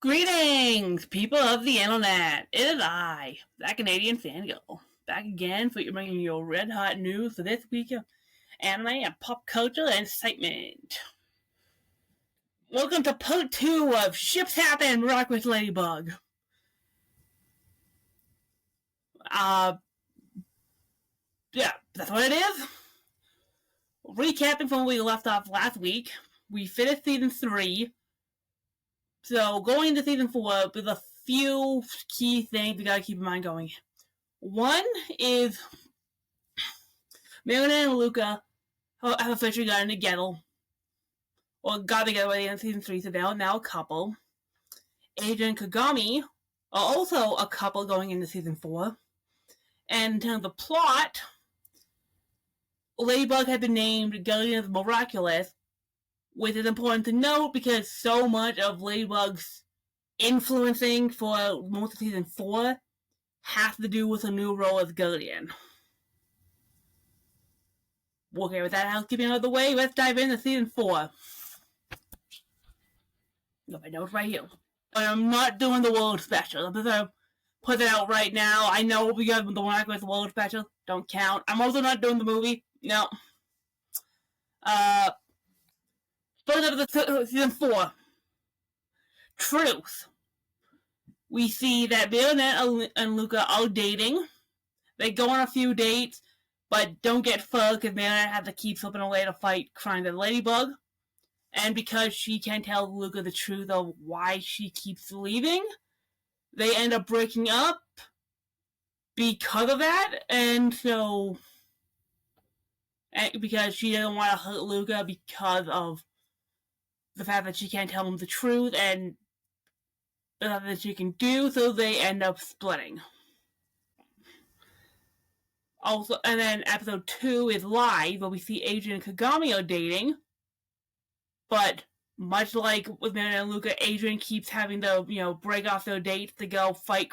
Greetings, people of the internet. It is I, that Canadian fangirl, back again for bringing your red hot news for this week of anime and pop culture and excitement. Welcome to part 2 of Ships Happen, Miraculous Ladybug. Yeah, that's what it is. Recapping from where we left off last week, we finished season 3. So going into season 4, there's a few key things we gotta keep in mind going. One is Marina and Luca have officially gotten together, or got together by the end of season 3, so they're now a couple. Adrian and Kagami are also a couple going into season 4. And in terms of plot, Ladybug had been named Guardian of Miraculous, which is important to note because so much of Ladybug's influencing for most of season 4 has to do with a new role as Guardian. Okay, with that housekeeping out of the way, let's dive into season 4. Got my notes right here. I'm not doing the world special. I'm just gonna put it out right now. I know we got the one with the world special. Don't count. I'm also not doing the movie. No. First episode season 4. Truth. We see that Marinette and Luca are dating. They go on a few dates, but don't get fucked because Marinette has to keep slipping away to fight crime with Ladybug. And because she can't tell Luca the truth of why she keeps leaving, they end up breaking up because of that. And so, because she doesn't want to hurt Luca because of the fact that she can't tell him the truth and nothing that she can do, so they end up splitting. Also, and then episode 2 is Live, where we see Adrian and Kagami are dating. But much like with Marinette and Luca, Adrian keeps having to, break off their dates to go fight,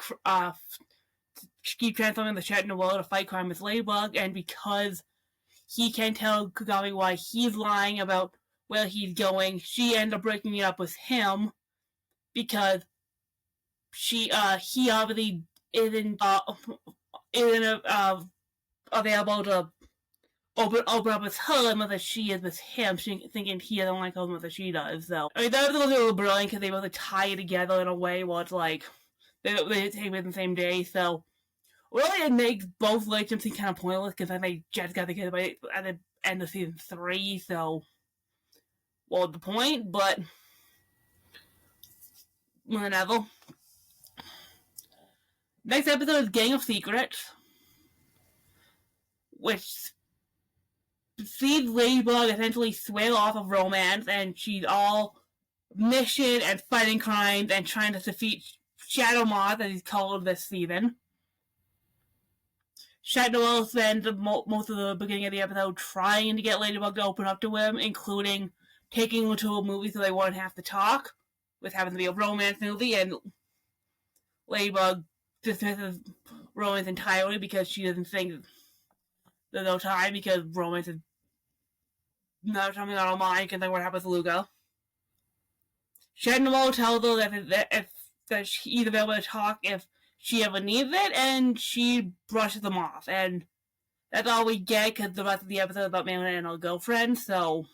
keep transforming the Shet in the world to fight crime with Ladybug, and because he can't tell Kagami why he's lying about where he's going, she ends up breaking it up with him because he obviously isn't available to open up with her as much as she is with him, thinking he doesn't like her as much as she does. So, I mean, that was a little brilliant because they both tie together in a way where it's like they take it the same day. So, really, it makes both relationships seem kind of pointless because then they just got together at the end of season 3. So, well, the point, but whatever. Next episode is Gang of Secrets, which sees Ladybug essentially swear off of romance, and she's all mission and fighting crimes and trying to defeat Shadow Moth, as he's called this season. Shadow spends most of the beginning of the episode trying to get Ladybug to open up to him, including taking her to a movie so they wouldn't have to talk, which happens to be a romance movie, and Ladybug dismisses romance entirely because she doesn't think there's no time because romance is not something on her mind because then what happens to Luca. Shenmue tells her that she's available to talk if she ever needs it, and she brushes them off. And that's all we get because the rest of the episode is about Marinette and her girlfriend, so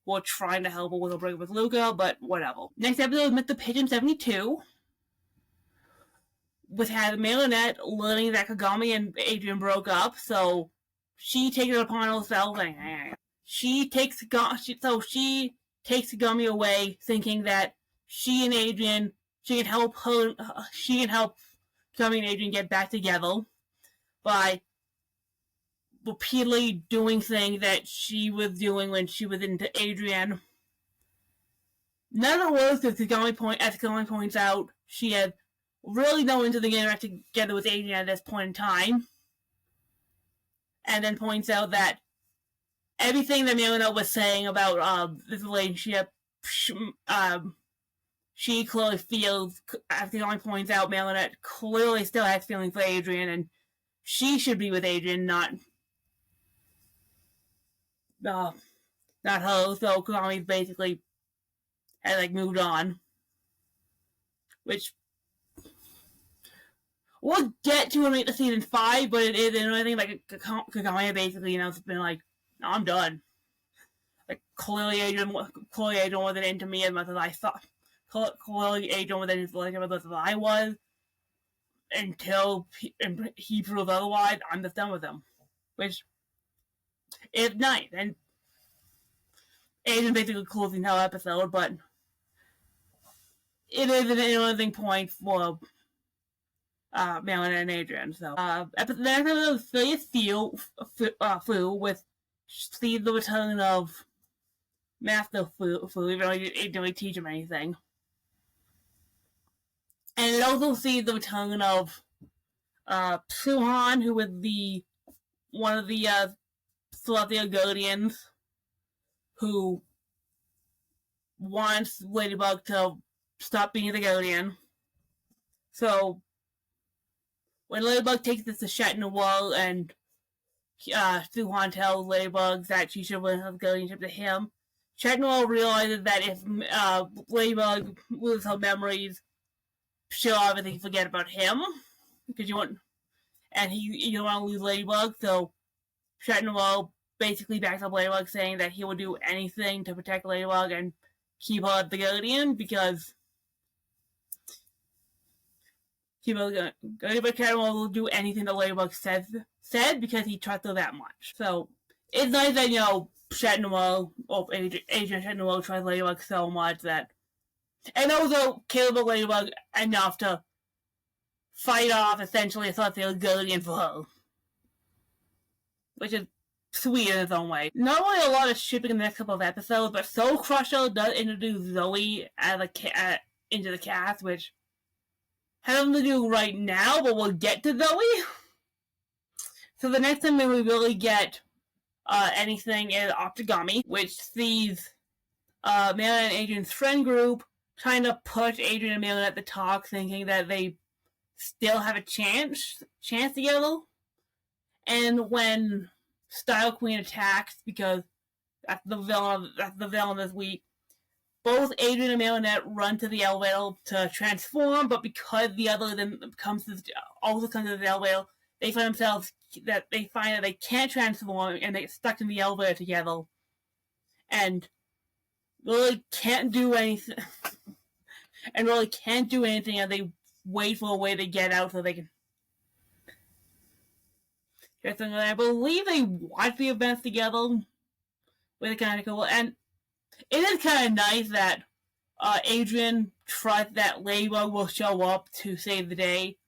we're trying to help her with her break with Luca, but whatever. Next episode is Mr. Pigeon 72, which has Marinette learning that Kagami and Adrian broke up, so she takes it upon herself and she takes Kagami away, thinking that she can help Kagami and Adrian get back together by repeatedly doing things that she was doing when she was into Adrian. None of it works because Kagami points out, she had really no interest in getting back together with Adrian at this point in time, and then points out that everything that Marinette was saying about this relationship, she clearly feels, as Kagami points out, Marinette clearly still has feelings for Adrian, and she should be with Adrian, not her. So Kagami basically has moved on. which we'll get to in season 5, but it is anything like Kagami basically, has been like, no, I'm done. Like, clearly Adrian wasn't into me as much as I thought. Clearly Adrian wasn't as much as I was. Until he proves otherwise, I'm just done with him. Which is nice. And Adrian basically closing the episode, but it is an interesting point for Melanie and Adrian. So, the next episode is Phileas Fu with see the return of Master Fu, even though he didn't really teach him anything. And it also sees the return of Suhan, who was one of the Celestial Guardians, who wants Ladybug to stop being the Guardian. So, when Ladybug takes this to Shatner and Suhan tells Ladybug that she should win her guardianship to him, Shatner realizes that if Ladybug loses her memories, she'll obviously forget about him, because you don't want to lose Ladybug, so Shatner basically backs up Ladybug, saying that he will do anything to protect Ladybug and keep her the Guardian, because Shatner will do anything that Ladybug said because he trusts her that much. So, it's nice that, Adrian Shatner trusts Ladybug so much that, and also kill the Ladybug enough to fight off essentially a Celestial Guardian for her. Which is sweet in its own way. Not only a lot of shipping in the next couple of episodes, but Soul Crusher does introduce Zoe into the cast, which has nothing to do right now, but we'll get to Zoe. So the next time we really get anything is Octogami, which sees Melanie and Adrian's friend group trying to push Adrian and Melanie at the top, thinking that they still have a chance together. And when Style Queen attacks, because that's the villain this week, both Adrian and Marinette run to the elevator to transform, but because the other then also comes to the elevator, they find that they can't transform and they get stuck in the elevator together. And really can't do anything. And they wait for a way to get out so they can. I believe they watch the events together, which is kind of cool. And it is kind of nice that Adrian trusts that Ladybug will show up to save the day,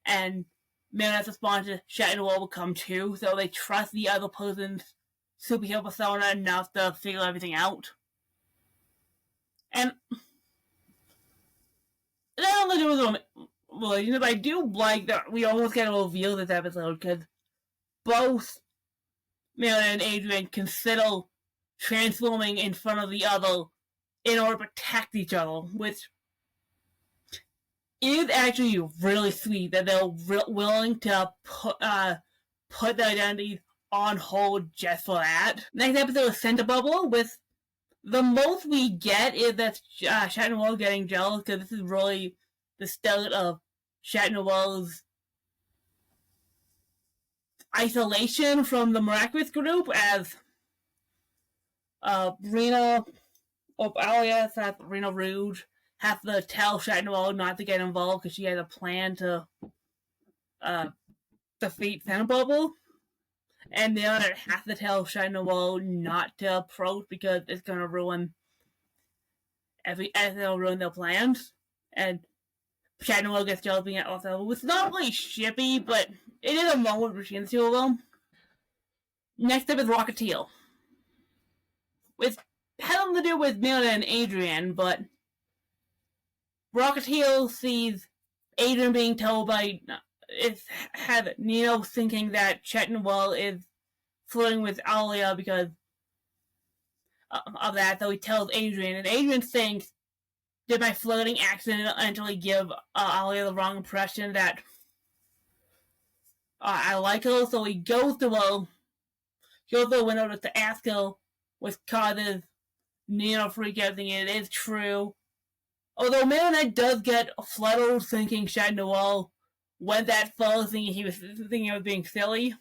and Marinette's response to Shatner will come too, so they trust the other person's superhero persona enough to figure everything out. And that only was relations, but I do like that we almost get a reveal this episode, because both Marinette and Adrian consider transforming in front of the other in order to protect each other, which is actually really sweet that they're willing to put their identities on hold just for that. Next episode is Center Bubble, with the most we get is that Shatner getting jealous, because this is really the start of Shatner's isolation from the Miraculous group, as Rena Rouge has to tell Shatner not to get involved because she has a plan to defeat Center Bubble, and the other has to tell Shatner not to approach because it's gonna ruin their plans. And Shatner gets jealous being at also. It's not really shippy, but it is a moment between the two of them. Next up is Rocketeer, which had nothing to do with Milda and Adrian, but Rocketeer sees Adrian being told by had Nino thinking that Shatner is flirting with Alia because of that, so he tells Adrian, and Adrian thinks, did my flirting accidentally give Alia the wrong impression that I like her? So he goes to the window to ask her, which causes Nino to freak out thinking it is true. Although Marinette does get flustered thinking Chat Noir went that far, thinking he was being silly.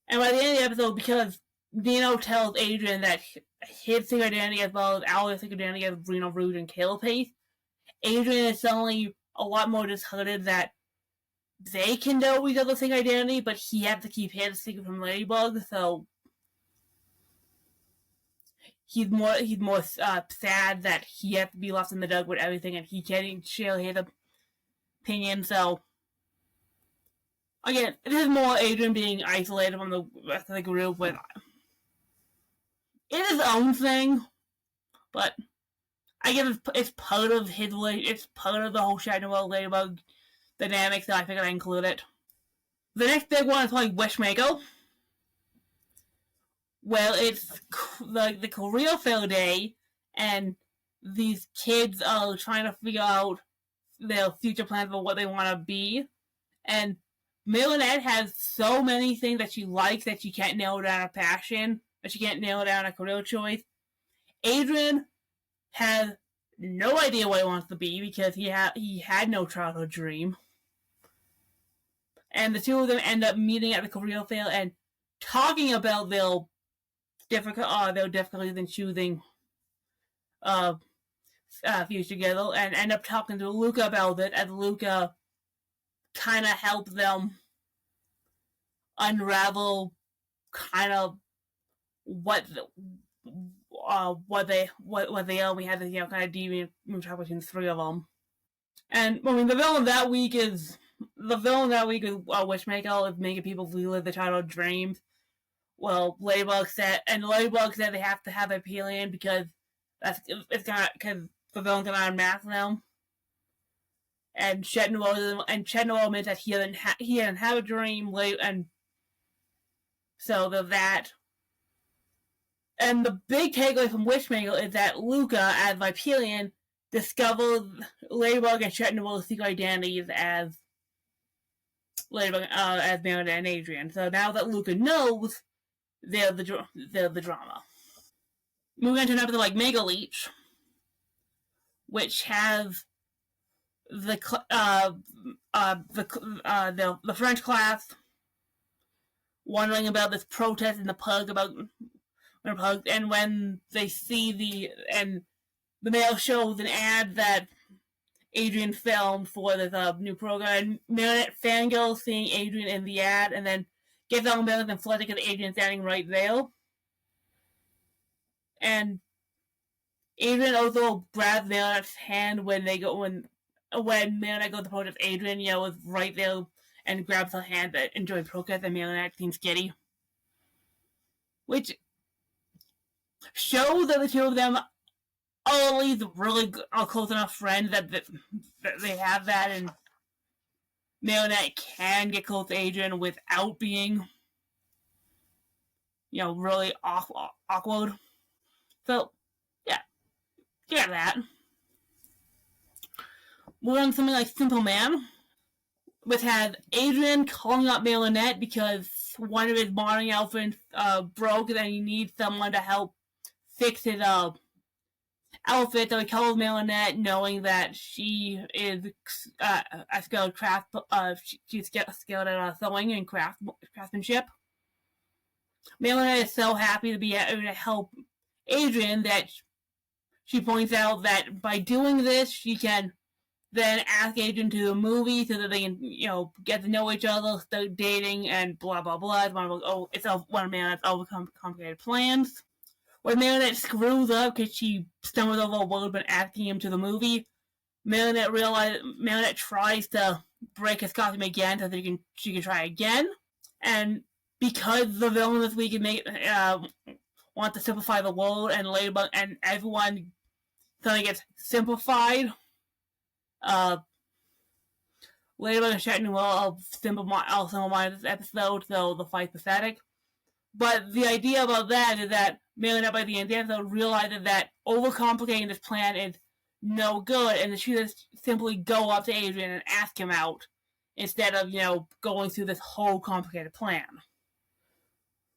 And by the end of the episode, because Dino tells Adrian that his secret identity as well as Alice's secret identity as Reno Rouge and Carapace, Adrian is suddenly a lot more disheartened that they can know each other's secret identity, but he has to keep his secret from Ladybug, so he's more sad that he has to be left in the dark with everything and he can't share his opinion, so again, this is more Adrian being isolated from the rest of the group with it is his own thing, but I guess it's part of his it's part of the whole Chat Noir Ladybug dynamic, so I figured I'd include it. The next big one is probably Wishmaker. Well, it's the career fair day, and these kids are trying to figure out their future plans for what they want to be, and Marinette has so many things that she likes that she can't narrow down a passion, that she can't narrow down a career choice. Adrian has no idea what he wants to be because he had no childhood dream. And the two of them end up meeting at the career fair and talking about their difficulties in choosing future together, and end up talking to Luca about it, as Luca kind of helps them unravel kind of what they are. We have this kind of deviant talk between the three of them. And I mean, the villain that week is Wishmaker, is making people relive their childhood dreams. Well, Ladybug said they have to have a alien because because the villain's gonna unmask them. And Chat Noir admits that he doesn't have a dream, and so there's that. And the big takeaway from Wishmaker is that Luca, as Viperian, discovers Ladybug and Chat Noir's secret identities as Ladybug, as Marinette and Adrian. So now that Luca knows, they're the drama. Moving on to an episode like Mega Leech, which has the French class wondering about this protest in the pub and when they see the mail shows an ad that Adrian filmed for this new program, and Marinette fangirls seeing Adrian in the ad, and then gets all embarrassed and flooded because Adrian's standing right there. And Adrian also grabs Marinette's hand when Marinette goes to protest. Adrian, is right there and grabs her hand to enjoy protest, and Marinette seems giddy. Which shows that the two of them are at least really close enough friends that they have that, and Marinette can get close to Adrian without being, really awkward. So, yeah, you got that. Moving on to something like Simple Man, which has Adrian calling up Marinette because one of his modeling outfits broke and he needs someone to help fix his outfit. So he calls Marinette, knowing that she is a skilled she's skilled at sewing and craftsmanship. Marinette is so happy to be able to help Adrian that she points out that by doing this, she can then ask Adrian to do a movie so that they can, get to know each other, start dating, and blah, blah, blah. It's one of Marinette's overcomplicated plans. When Marinette screws up because she stumbles over a word when asking him to the movie, Marinette tries to break his costume again so that she can try again. And because the villain this week wants to simplify the world, and Ladybug and everyone suddenly gets simplified, Ladybug and Chat Noir are simple-minded this episode, so the fight's pathetic. But the idea about that is that Marinette, by the end of the episode, realizes that overcomplicating this plan is no good, and that she just simply go up to Adrian and ask him out, instead of, going through this whole complicated plan.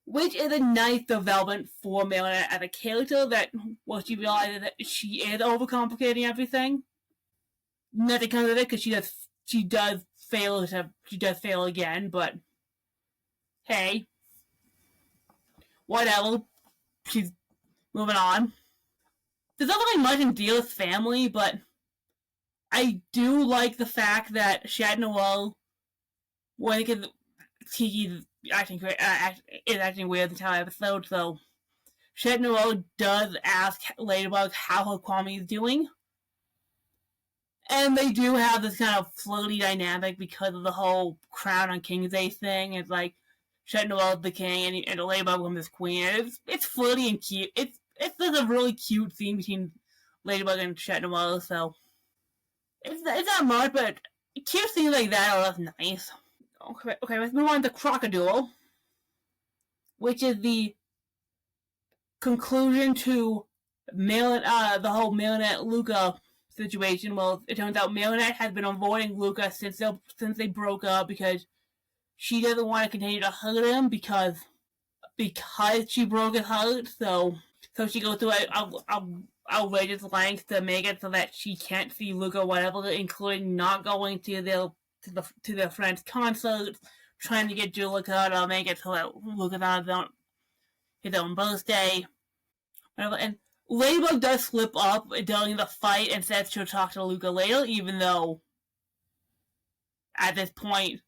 Which is a nice development for Marinette as a character, that once she realizes that she is overcomplicating everything. nothing comes of it because she does fail again, but hey, whatever. She's moving on. There's not really much in Deal's family, but I do like the fact that Chat Noel, when Tiki's acting is acting weird the entire episode, so Chat Noel does ask Ladybug how her Kwame is doing. And they do have this kind of floaty dynamic because of the whole crown on King's Day thing. It's like Chat Noel's the king and Ladybug becomes queen. And it's floaty and cute. It's just a really cute scene between Ladybug and Chat Noel, so it's not much, but cute scenes like that are nice. Okay, let's move on to Crocodile, which is the conclusion to the whole Marionette Luca situation. Well, it turns out Marionette has been avoiding Luca since they broke up because she doesn't want to continue to hurt him because she broke his heart. So she goes through outrageous lengths to make it so that she can't see Luca, whatever, including not going to their friend's concert, trying to get Julika to make it so that Luca's on his own birthday. Whatever. And Ladybug does slip up during the fight and says she'll talk to Luca later, even though at this point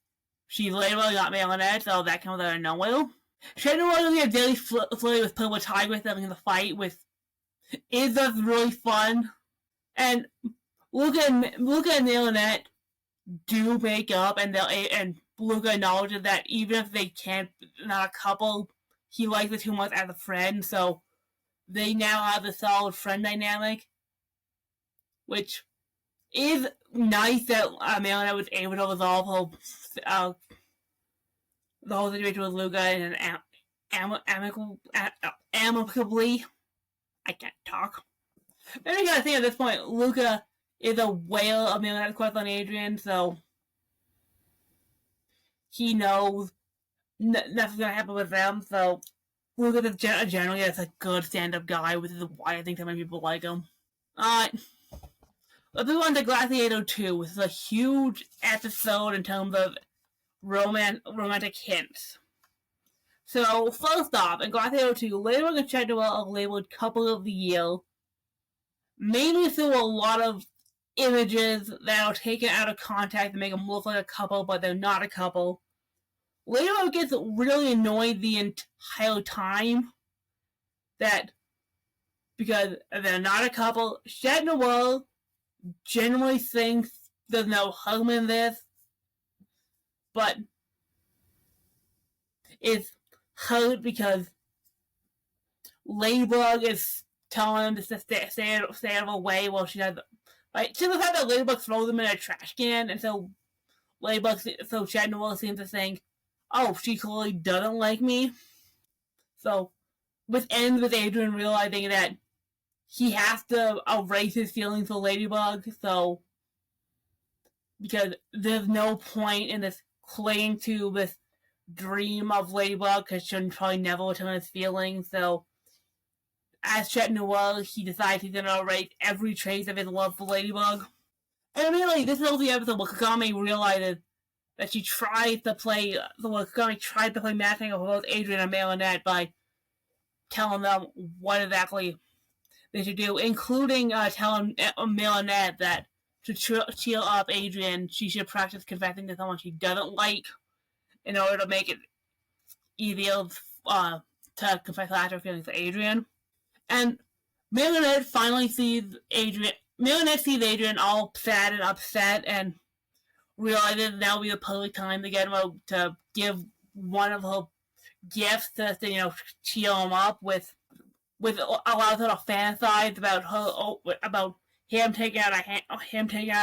she's Ladybug, not Marionette, so that comes out of nowhere. Shadow was a daily flirty with Purple Tigress during the fight is just really fun. And Luca and Marionette do make up, and Luca acknowledges that even if they can't, not a couple, he likes her too much as a friend, so they now have a solid friend dynamic, which is nice that Marionette was able to resolve the whole situation with Luca in an amicably. I can't talk. Maybe I gotta think at this point, Luca is aware of Marionette's quest on Adrian, so he knows nothing's gonna happen with them, so Luca is generally a good stand-up guy, which is why I think so many people like him. Alright. Let's move on to Gladiator 2, which is a huge episode in terms of romantic hints. So, first off, in Gladiator 2, Ladybug and Chat Noel are labeled Couple of the Year, mainly through a lot of images that are taken out of context and make them look like a couple, but they're not a couple. Ladybug gets really annoyed the entire time because they're not a couple. Chat Noel generally thinks there's no harm in this, but it's hurt because Ladybug is telling him to stay out of her way while she has, like, to the fact that Ladybug throws him in a trash can, and so Chat Noel seems to think, oh, she clearly doesn't like me. So, which ends with Adrian realizing that he has to erase his feelings for Ladybug, so, because there's no point in this clinging to this dream of Ladybug, because she'll probably never return his feelings, so, as Chat Noel, he decides he's gonna erase every trace of his love for Ladybug. And immediately, this is also the episode where Kagami realizes that Kagami tried to play matching of both Adrian and Marionette by telling them what exactly they should do, including telling Marionette that to cheer up Adrian, she should practice confessing to someone she doesn't like in order to make it easier to confess her actual feelings for Adrian. And Marionette finally sees Adrian. Marionette sees Adrian all sad and upset and realizes now would be the perfect time to get him to give one of her gifts to cheer him up with allows her to fantasize about him taking out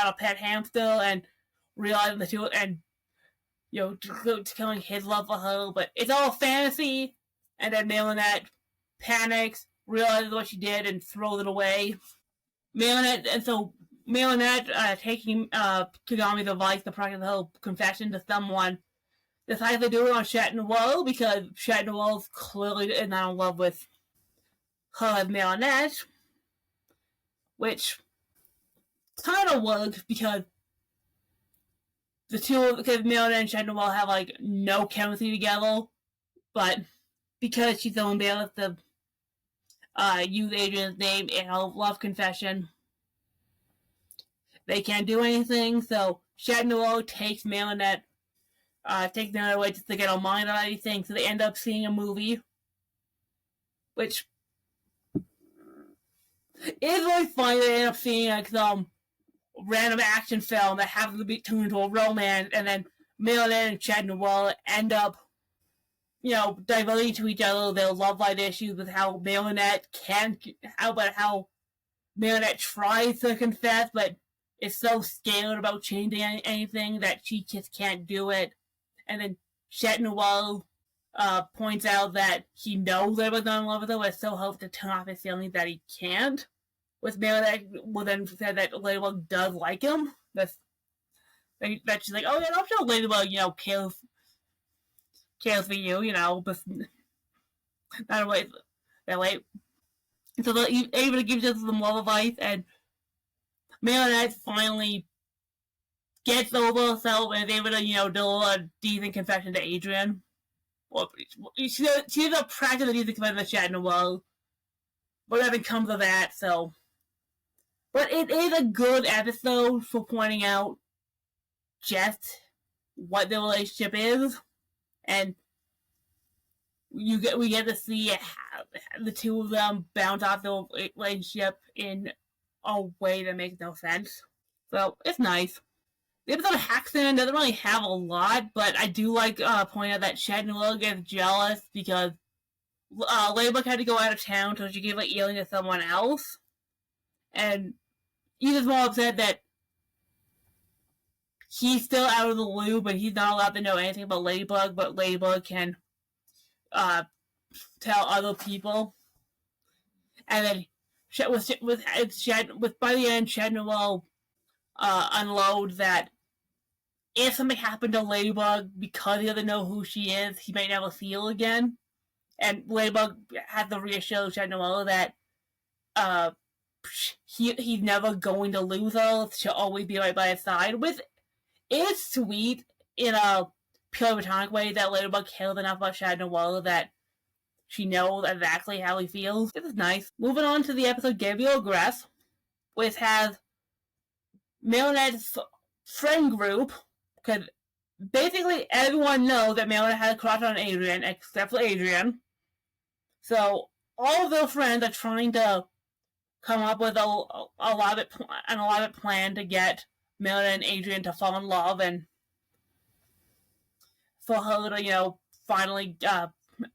a pet hamster and realizing the two and telling his love for her, but it's all fantasy. And then Marionette panics, realizes what she did, and throws it away. Marionette taking Kagami's advice to practice her confession to someone, decides to do it on Chat Noel because Chat Noel's clearly not in love with her as Marionette, which kind of works because because Marilynette and Chad Noel have like no chemistry together, but because she's the only able to use Adrian's name in her love confession, they can't do anything. So Chad Noel takes Marilynette away just to get her mind on anything. So they end up seeing a movie, which is really funny. They end up seeing like some random action film that happens to be tuned into a romance, and then Marilynette and Chad Noel end up, diverting to each other their love life issues with how Marilynette tries to confess, but is so scared about changing anything that she just can't do it. And then Chad Noel points out that he knows Ladybug's not in love with her, but still hopes to turn off his feelings that he can't. With Marilynette will then say that Ladybug does like him. That she's like, oh yeah, I'm sure Ladybug, cares for you, but not away that way. So they're able to give just some love advice, and Marilynette finally gets over herself and is able to, do a decent confession to Adrian. Well, she ends up practicing a decent confession to Chad Noel, but nothing comes of that, so. But it is a good episode for pointing out just what the relationship is, and we get to see how the two of them bounce off the relationship in a way that makes no sense. So it's nice. The episode of Hackson doesn't really have a lot, but I do like pointing out that Chad Noel gets jealous because Ladybug had to go out of town, so she gave like Earring to someone else, and he's just more upset that he's still out of the loop, but he's not allowed to know anything about Ladybug, but Ladybug can tell other people. And then by the end, Chad Noel unloads that if something happened to Ladybug because he doesn't know who she is, he might never see her again. And Ladybug has to reassure Chad Noel that he's never going to lose her. She'll always be right by his side. With it's sweet in a pure platonic way that Ladybug cares enough about Chad Noel that she knows exactly how he feels. This is nice. Moving on to the episode Gabriel Grass, which has Marilynette's friend group, because basically everyone knows that Marilynette had a crush on Adrian, except for Adrian. So all of their friends are trying to come up with an elaborate plan to get Marilynette and Adrian to fall in love, and for her to, finally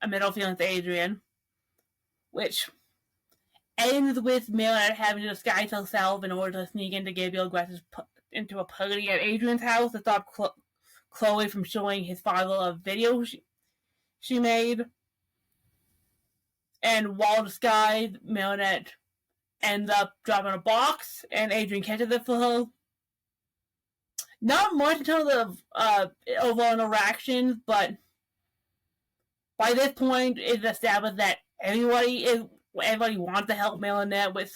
admit her feelings to Adrian, which ends with Marilynette having to disguise herself in order to sneak into Gabriel Grass's into a party at Adrian's house to stop Chloe from showing his father a video she made. And while disguised, Marilynette ends up dropping a box, and Adrian catches it for her. Not much in terms of overall interactions, but by this point, it's established that everybody wants to help Marilynette with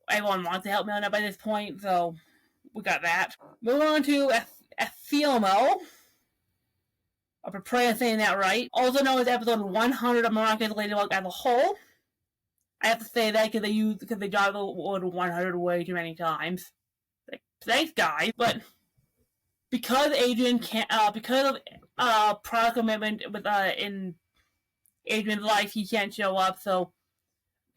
everyone wants to help Marilynette by this point, so we got that. Moving on to Efilmo. I pray I'm saying that right. Also known as episode 100 of Miraculous Ladybug as a whole. I have to say that because they drive the word 100 way too many times. Like, thanks, guys. But because Adrian can't, because of product commitment in Adrian's life, he can't show up. So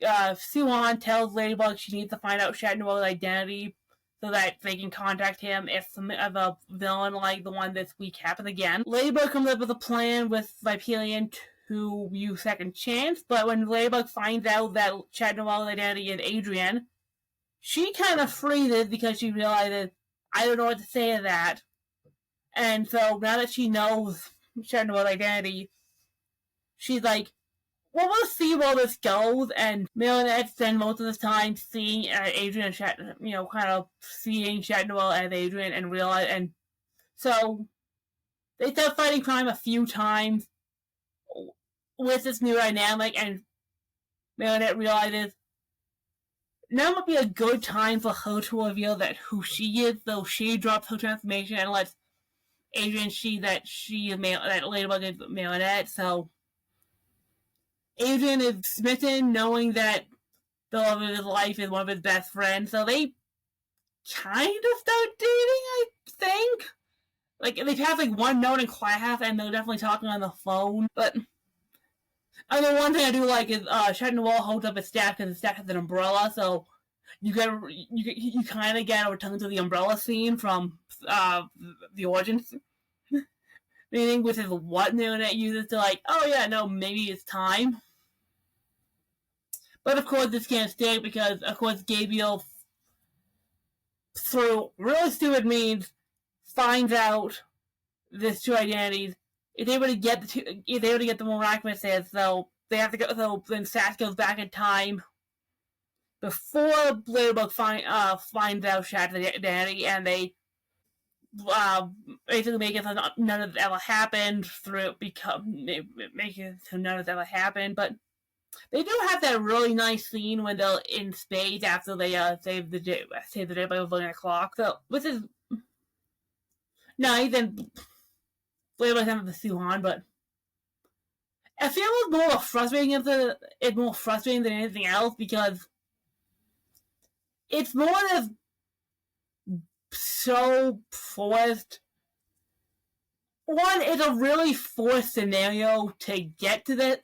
Suhan tells Ladybug she needs to find out Chad Noel's identity so that they can contact him if a villain like the one this week happens again. Ladybug comes up with a plan with Viperian to use Second Chance, but when Ladybug finds out that Chad Noel's identity is Adrian, she kind of freezes because she realizes, I don't know what to say to that. And so now that she knows Chad Noel's identity, she's like, well, we'll see where this goes, and Marilynette spends most of the time seeing Adrian and Chad, kind of seeing Chad Noel as Adrian and so they start fighting crime a few times with this new dynamic, and Marilynette realizes now might be a good time for her to reveal that who she is, though she drops her transformation and lets Adrian see that that Ladybug is Marionette. So Adrian is smitten, knowing that the love of his life is one of his best friends. So they kind of start dating, I think. Like, they've had like one note in class, and they're definitely talking on the phone. But and the one thing I do like is Shed Noir holds up his staff because his staff has an umbrella, so you kind of get a return to the umbrella scene from the Origins meaning, which is what the internet uses to like, oh yeah, no, maybe it's time. But of course, this can't stay because, of course, Gabriel, through really stupid means, finds out this two identities. Is able to get the Miraculous, so they have to go. So then Sash goes back in time before Ladybug finds out Shad's identity, and they basically make it so none of it ever happened make it so none of it ever happened. But they do have that really nice scene when they're in space after they save the day by looking at a clock. So this is nice, and Ladybug's having the suit on, but I feel it's more frustrating than anything else because it's more of so forced. One, it's a really forced scenario to get to this.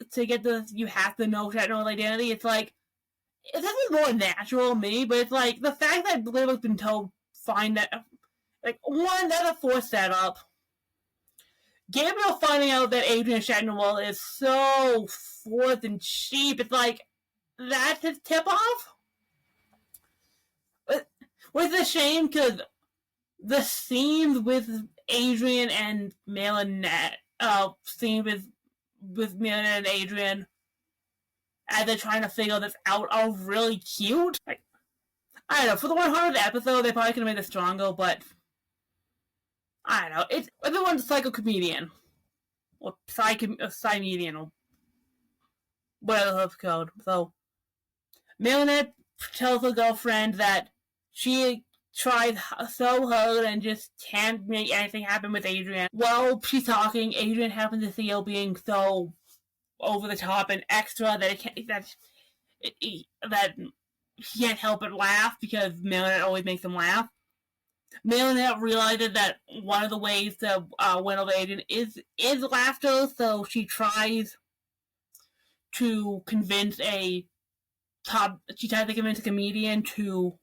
You have to know Shatner's identity. It's like, it's definitely more natural to me, but it's like the fact that Ladybug's been told find that, like, one, that's a forced setup. Gabriel finding out that Adrian Shatner is so forced and cheap. It's like, that's his tip off. Which is a shame because the scenes with Adrian and Marinette, scene with Marinette and Adrian as they're trying to figure this out are really cute. Like, I don't know, for the 100th episode, they probably could have made it stronger, but I don't know. It's everyone's psycho comedian or psy-median or whatever it's called. So Marinette tells her girlfriend that she tried so hard and just can't make anything happen with Adrian. While she's talking, Adrian happens to see her being so over the top and extra that he can't help but laugh because Marinette always makes him laugh. Marinette realizes that one of the ways to win over Adrian is laughter, so she tries to convince a comedian to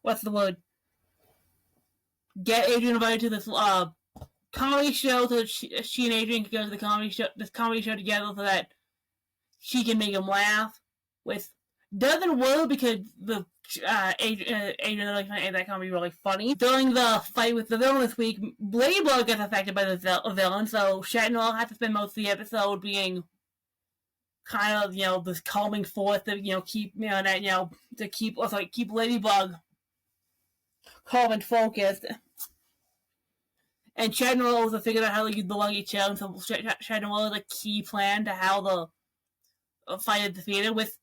what's the word? Get Adrian invited to this comedy show so that she and Adrian can go to this comedy show together so that she can make him laugh. With doesn't work because the Adrian really finds that comedy really funny. During the fight with the villain this week, Ladybug gets affected by the villain, so Shatner has to spend most of the episode being kind of, this calming force to, keep, to keep Ladybug calm and focused. And Shatner also figured out how to use the lucky charm, so Shatner was a key plan to how the fight is defeated, with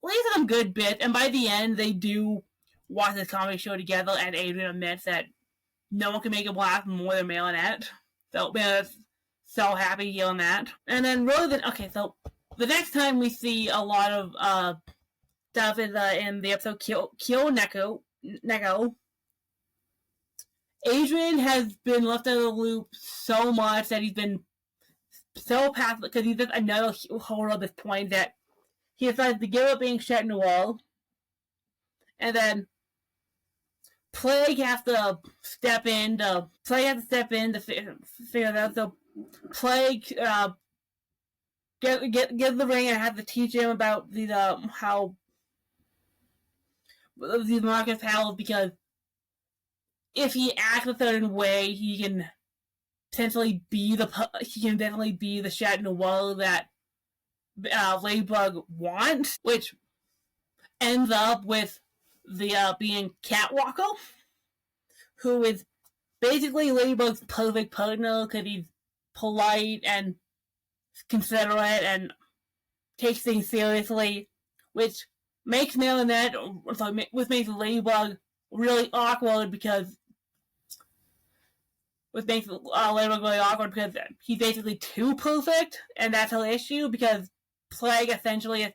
leaves some good bits, and by the end, they do watch this comedy show together, and Adrian admits that no one can make him laugh more than Marinette. So, Marinette's so happy hearing that. And then, so the next time we see a lot of stuff is in the episode Kill Neko. Adrian has been left out of the loop so much that he's been so passive, because he's just another horror at this point that he decides to give up being Chat Noir, and then Plague has to step in to figure it out. So Plague get the ring and have to teach him about these how these Marcus powers, because if he acts a certain way, he can definitely be the Chat Noir that Ladybug wants, which ends up with the being Catwalker, who is basically Ladybug's perfect partner because he's polite and considerate and takes things seriously, which makes Marinette, which makes Ladybug really awkward because which makes Ladybug really awkward because he's basically too perfect, and that's her issue because Plague essentially is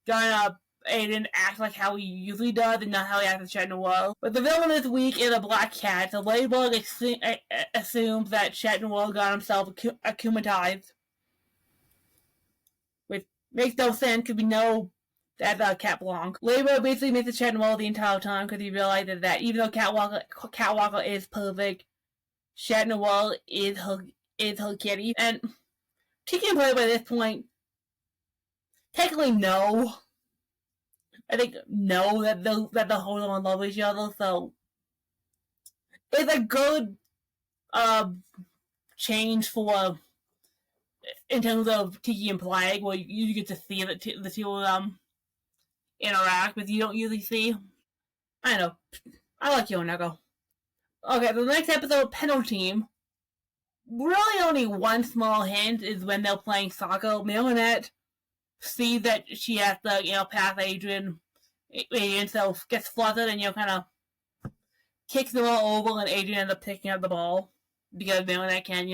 gonna Aiden act like how he usually does and not how he acts in Chat Noir. But the villain this week is a black cat, so Ladybug assumes that Chat Noir got himself akumatized. Which makes no sense because we know that Cat Blanc. Ladybug basically misses Chat Noir the entire time because he realizes that even though Catwalker is perfect, Chat Noir is her kitty. And Tiki and Play by this point, technically no. I think no that they're holding on love with each other, so it's a good change for in terms of Tiki and Plague, where you get to see the two of them interact, but you don't usually see. I know. I like Yoneko. Okay, the next episode, Penal Team. Really only one small hint is when they're playing soccer. Marinette sees that she has to, pass Adrian, so gets flustered and, kind of kicks the ball over, and Adrian ends up picking up the ball because Marinette can,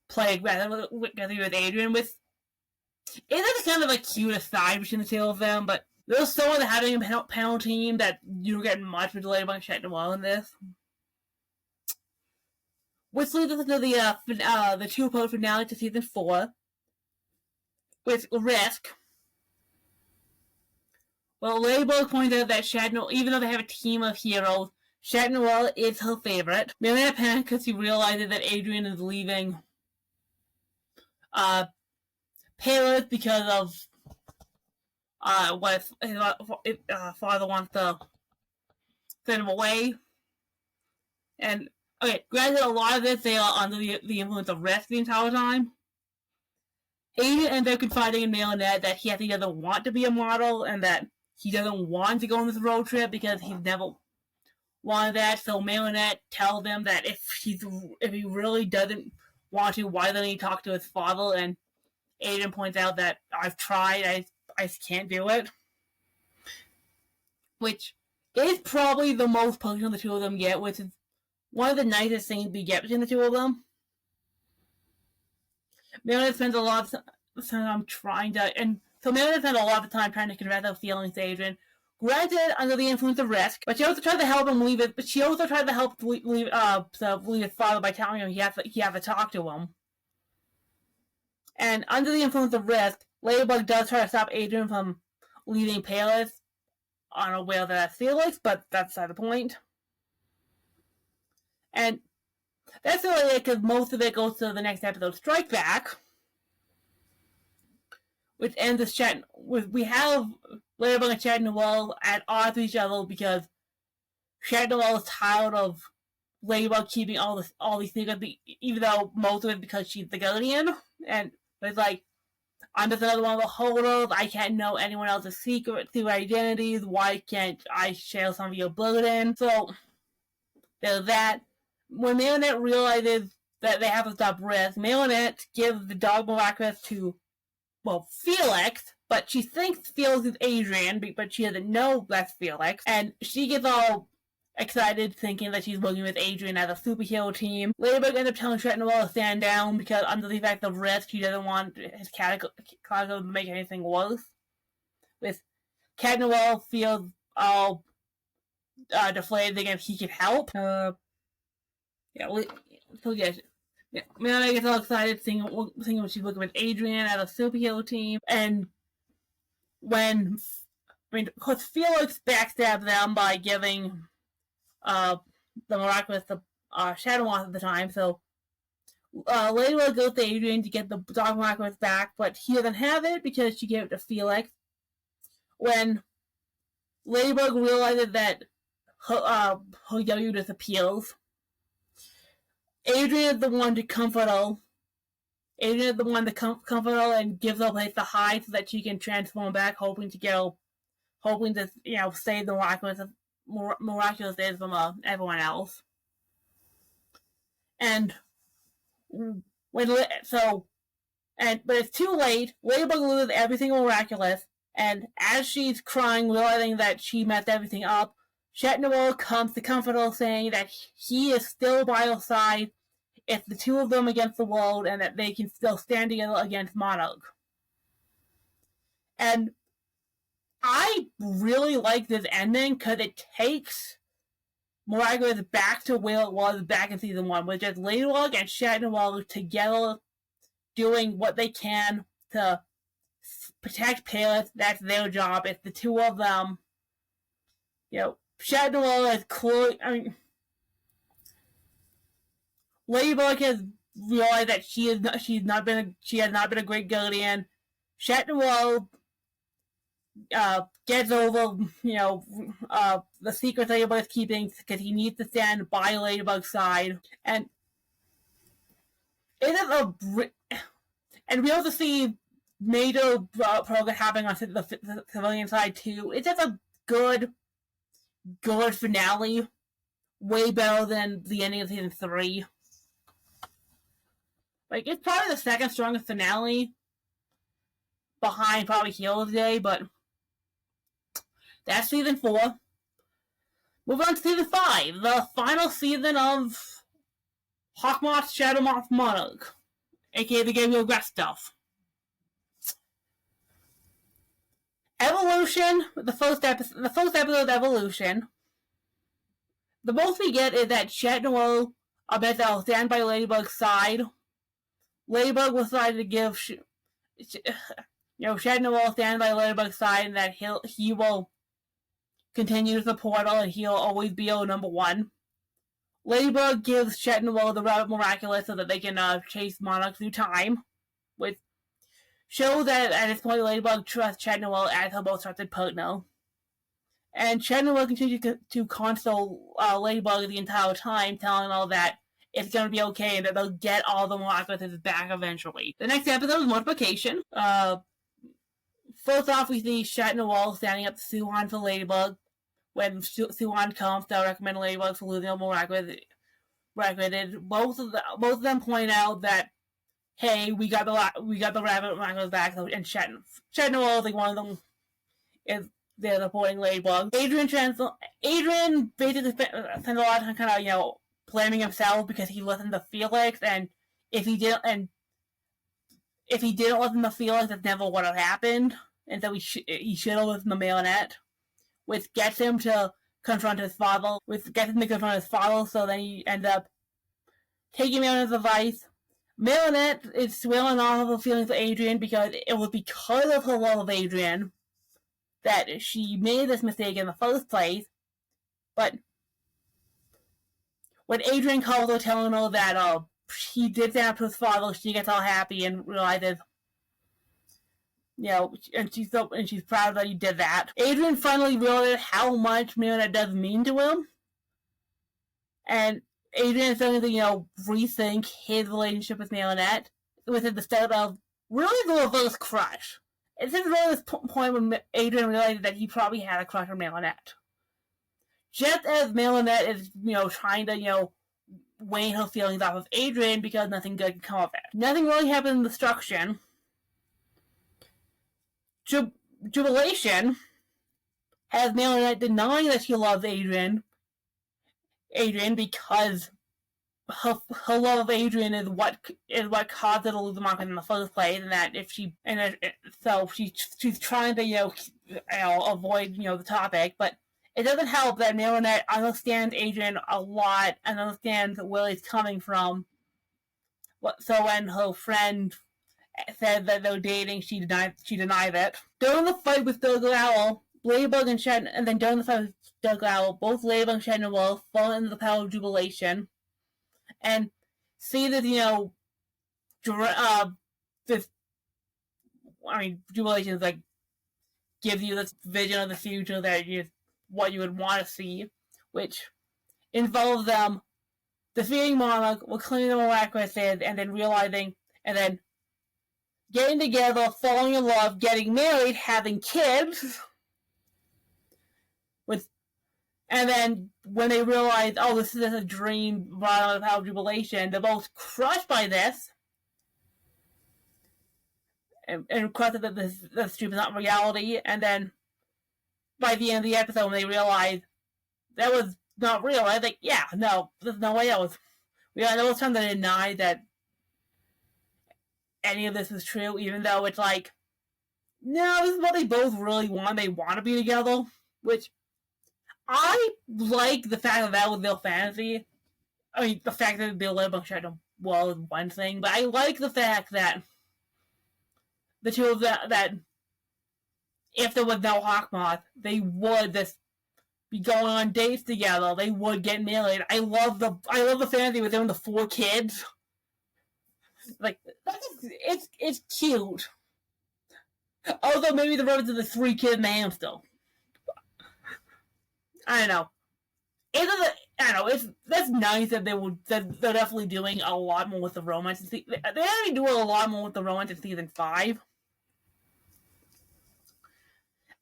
play aggressively with Adrian, with it's kind of a cute aside between the two of them, but there's so much having a panel team that you don't get much with Ladybug and Chat Noir in this. Which leads us to the two-part finale to season 4 with Risk. Well, Ladybug points out that Chat Noir, even though they have a team of heroes, Chat Noir is her favorite. Marinette panics because she realizes that Adrian is leaving Paris because of what his father wants to send him away. And okay, granted, a lot of this they are under the influence of Risk the entire time. Adrian ends up confiding in Marinette that he doesn't want to be a model and that he doesn't want to go on this road trip because he's never wanted that. So Marinette tells him that if he really doesn't want to, why doesn't he talk to his father? And Adrian points out that I've tried, I can't do it. Which is probably the most personal the two of them get, which is one of the nicest things we get between the two of them. Marinette spends a lot of time trying to, and so Marinette spends a lot of time trying to confess her feelings to Adrian. Granted, under the influence of Risk, but she also tried to help him leave it. But she also tried to help leave his father by telling him he has to talk to him. And under the influence of Risk, Ladybug does try to stop Adrian from leaving Paris, unaware that that's Felix, but that's beside the point. And that's really it, because most of it goes to the next episode, Strike Back, which ends this chat with, we have Ladybug and Chat Noir at odds with each other because Chat Noir is tired of Ladybug keeping all these secrets, even though most of it because she's the guardian, and it's like, I'm just another one of the holders, I can't know anyone else's secret through identities, why can't I share some of your burden? So, there's that. When Marinette realizes that they have to stop Risk, Marinette gives the dog Miraculous to, Felix, but she thinks Felix is Adrian, but she doesn't know that's Felix, and she gets all excited thinking that she's working with Adrian as a superhero team. Ladybug ends up telling Chat Noir to stand down because under the effect of Risk, she doesn't want his character to make anything worse. With Chat Noir feels all deflated thinking if he could help. Marinette gets all excited thinking she's working with Adrian as a superhero team, and of course Felix backstabs them by giving the Miraculous the Shadow Moth at the time, so Ladybug goes to Adrian to get the dog Miraculous back, but he doesn't have it because she gave it to Felix. When Ladybug realizes that her yo-yo disappears, Adrian is the one to comfort her. Adrian is the one to comfort her and gives her a place to hide so that she can transform back, hoping to save the Miraculous is from everyone else. And But it's too late. Ladybug loses everything Miraculous, and as she's crying, realizing that she messed everything up, Chetnawal comes to comfort her, saying that he is still by her side. It's the two of them against the world, and that they can still stand together against Monarch. And I really like this ending because it takes Miraculous back to where it was back in season 1, with just Ladybug and Chetnawal together doing what they can to protect Paris. That's their job. It's the two of them. Chetnawal is clearly, Ladybug has realized that she has not been a great guardian. Chetnawal gets over, the secrets Ladybug is keeping because he needs to stand by Ladybug's side. And it is and we also see major progress happening on the civilian side too. It's just a good finale. Way better than the ending of season 3. It's probably the second strongest finale behind probably Heroes Day, but that's season 4. Moving on to season 5, the final season of Hawkmoth's Shadow Moth Monarch, aka the Game of Grass stuff. Evolution, the first episode of Evolution. The most we get is that Chetnawal will stand by Ladybug's side. Ladybug will decide to give Chetnawal stand by Ladybug's side, and that he will continue to support her, and he'll always be our number 1. Ladybug gives Chetnawal the Rabbit Miraculous so that they can chase Monarch through time, which shows that at this point Ladybug trusts Chetnawal as her most trusted partner. And Chetnawal continues to console Ladybug the entire time, telling her that it's going to be okay and that they'll get all the Miraculouses back eventually. The next episode is Multiplication. First off, we see Chetnawal standing up to Suhan for Ladybug. When Suhan comes to recommend Ladybug for losing her Miraculous, both of them point out that, hey, we got the Rabbit Miraculous back, and Chetnawal, like one of them, is there supporting Ladybug. Adrian basically spent a lot of time kind of, blaming himself because he listened to Felix, and if he didn't listen to Felix, that never would have happened. And so he should have listened to Marionette, which gets him to confront his father. So then he ends up taking Marionette's advice. Marionette is swelling off of her feelings for Adrian because it was because of her love of Adrian that she made this mistake in the first place. But when Adrian calls her telling her that he did stand up to his father, she gets all happy and realizes, and she's proud that he did that. Adrian finally realizes how much Marionette does mean to him, and Adrian is starting to, rethink his relationship with Marionette, with the start of really the reverse crush. It's just around this point when Adrian realizes that he probably had a crush on Marionette. Just as Marionette is, trying to, wane her feelings off of Adrian because nothing good can come of it. Nothing really happened in Destruction. Jubilation has Marionette denying that she loves Adrian because her love of Adrian is what caused her to lose the market in the first place, and that so she's trying to avoid the topic, but it doesn't help that Marionette understands Adrian a lot and understands where he's coming from. So when her friend said that they're dating, she denied it. During the fight with Doug Owl, Ladybug and Shen, and then during the fight with Doug Owl, both Ladybug and Shen fall into the power of Jubilation, and see that Jubilation is gives you this vision of the future that what you would want to see, which involves them defeating Monarch, reclaiming the Miraculouses, and then realizing, and then getting together, falling in love, getting married, having kids, and then when they realize, oh, this is just a dream brought out of Power Jubilation, they're both crushed by this, and requested that this stream is not reality. And then by the end of the episode, when they realized that was not real, I was like, yeah, no, there's no way that was. I was trying to deny that any of this is true, even though it's like, no, this is what they both really want. They want to be together, which I like the fact that was real fantasy. I mean, the fact that Bill Ladybug tried to well is one thing, but I like the fact that the two of them, that if there was no Hawkmoth, they would just be going on dates together. They would get married. I love the fantasy with them, the 4 kids. Like, it's cute. Although maybe the reference to the 3 kids in the hamster. I don't know. That's nice that they're definitely doing a lot more with the romance. They're actually doing a lot more with the romance in season 5.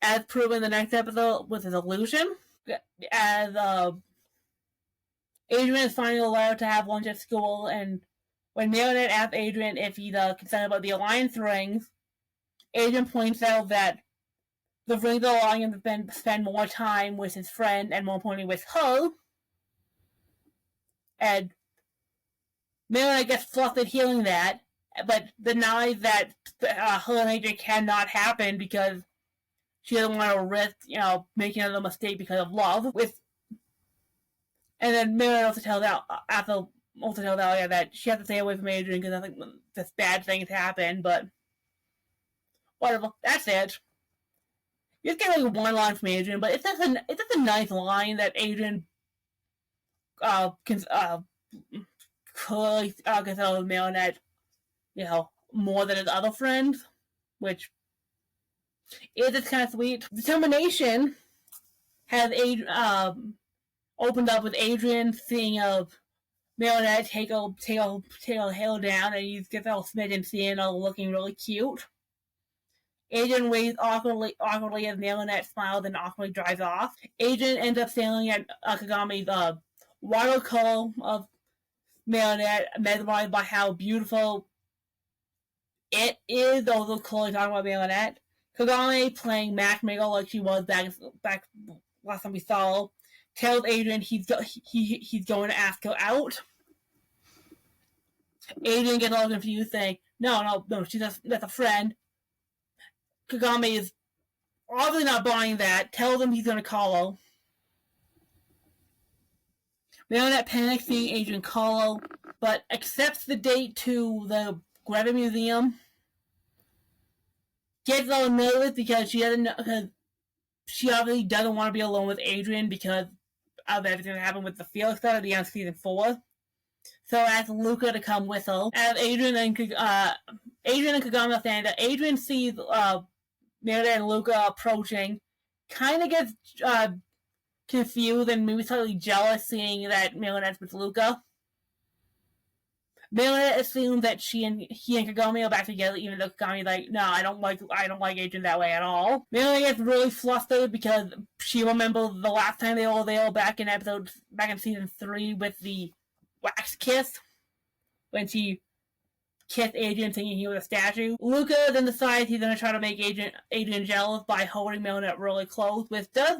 As proven in the next episode with his illusion. As Adrian is finally allowed to have lunch at school, and when Marionette asks Adrian if he's concerned about the Alliance rings, Adrian points out that the rings are allowing him to spend more time with his friend and more importantly with her. And Marionette gets flustered hearing that, but denies that her and Adrian cannot happen because she doesn't want to risk, making another mistake because of love. And then Marionette also tells Alia that she has to stay away from Adrian because I think this bad things happen, but whatever, that's it. You just get like one line from Adrian, but it's just a nice line that Adrian considers Marionette, more than his other friends, which is just kind of sweet. Determination has opened up with Adrian seeing Marionette take her hair down, and he gets all smitten, seeing her looking really cute. Adrian waves awkwardly as Marionette smiles and awkwardly drives off. Adrian ends up sailing at Kagame's watercolor of Marionette, mesmerized by how beautiful it is, although clearly talking about Marionette. Kagame, playing matchmaker like she was back last time we saw her, tells Adrian he's going to ask her out. Adrian gets all confused, saying, no, that's a friend. Kagame is obviously not buying that, tells him he's going to call her. Marionette panics seeing Adrian call her, but accepts the date to the Gravity Museum. Gets all nervous because she obviously doesn't want to be alone with Adrian because of everything that happened with the Felix stuff at the end of season 4. So asks Luca to come with her. As Adrian and Kagame stand up, Adrian sees Marionette and Luca approaching, kind of gets confused and maybe slightly jealous seeing that Marionette's with Luca. Marionette assumes that he and Kagame are back together, even though Kagame's like, no, I don't like Adrian that way at all. Marionette gets really flustered because she remembers the last time they were there back in season 3 with the wax kiss, when she kissed Adrian thinking he was a statue. Luca then decides he's going to try to make Adrian jealous by holding Marionette really close, which does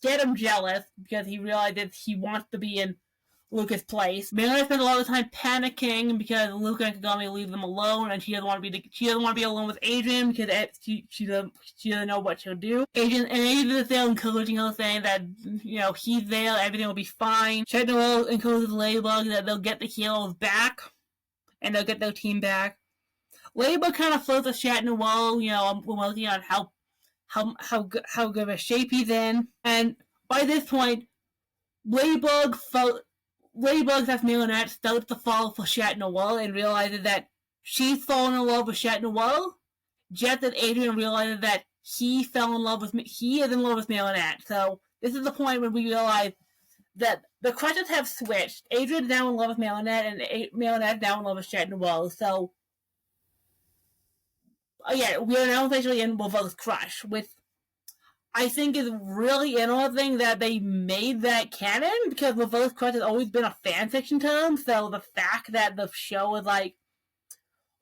get him jealous because he realizes he wants to be in Luca's place. Marionette spends a lot of time panicking because Luca and Kagame leave them alone, and she doesn't want to be alone with Adrian because she doesn't know what she'll do. Adrian is there encouraging her, saying that he's there, everything will be fine. Chet Noel encourages Ladybug that they'll get the heroes back, and they'll get their team back. Ladybug kind of floats a Chet Noel, working on how good of a shape he's in, and by this point, Ladybug as Marionette starts to fall for Chet Noel and realizes that she's fallen in love with Chet Noel, just as Adrian realizes that he is in love with Marionette. So this is the point when we realize that the crushes have switched. Adrian's now in love with Marionette, and Marionette's now in love with Chet Noel. So again, we are now officially in Reverse Crush, with I think is really interesting that they made that canon, because Reverse Crush has always been a fanfiction term, so the fact that the show is like,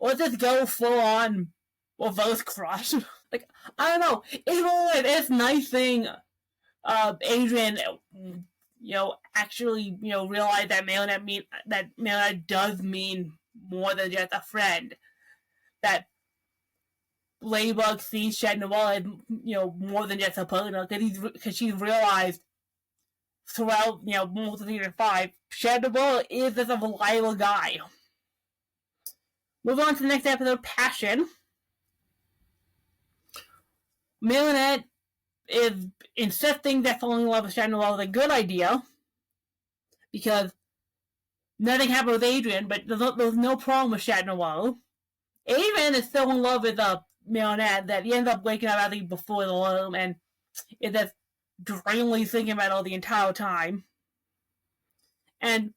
let's just go full on reverse crush. Like, I don't know. It's nice thing Adrian, actually, realize that Marinette does mean more than just a friend. That Ladybug sees Chat Noir as, more than just a partner, because she's realized throughout, most of season 5, Chat Noir is just a reliable guy. Move on to the next episode, Passion. Marinette is insisting that falling in love with Chat Noir is a good idea, because nothing happened with Adrian, but there's no problem with Chat Noir. Adrian is still in love with Marinette, that he ends up waking up, I think, before the alarm, and is just dreamily thinking about it the entire time. And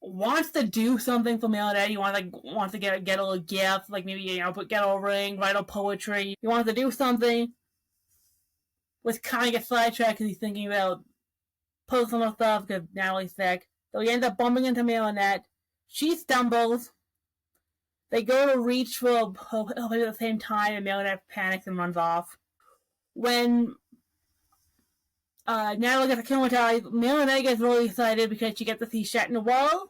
wants to do something for Marinette. He wants to get a little gift, like maybe, get a ring, write a poetry. He wants to do something, which kind of gets sidetracked because he's thinking about personal stuff because Natalie's sick. So he ends up bumping into Marinette. She stumbles. They go to reach for her at the same time, and Marinette panics and runs off. When Natalie gets acclimatized, Marinette gets really excited because she gets to see Chat Noir.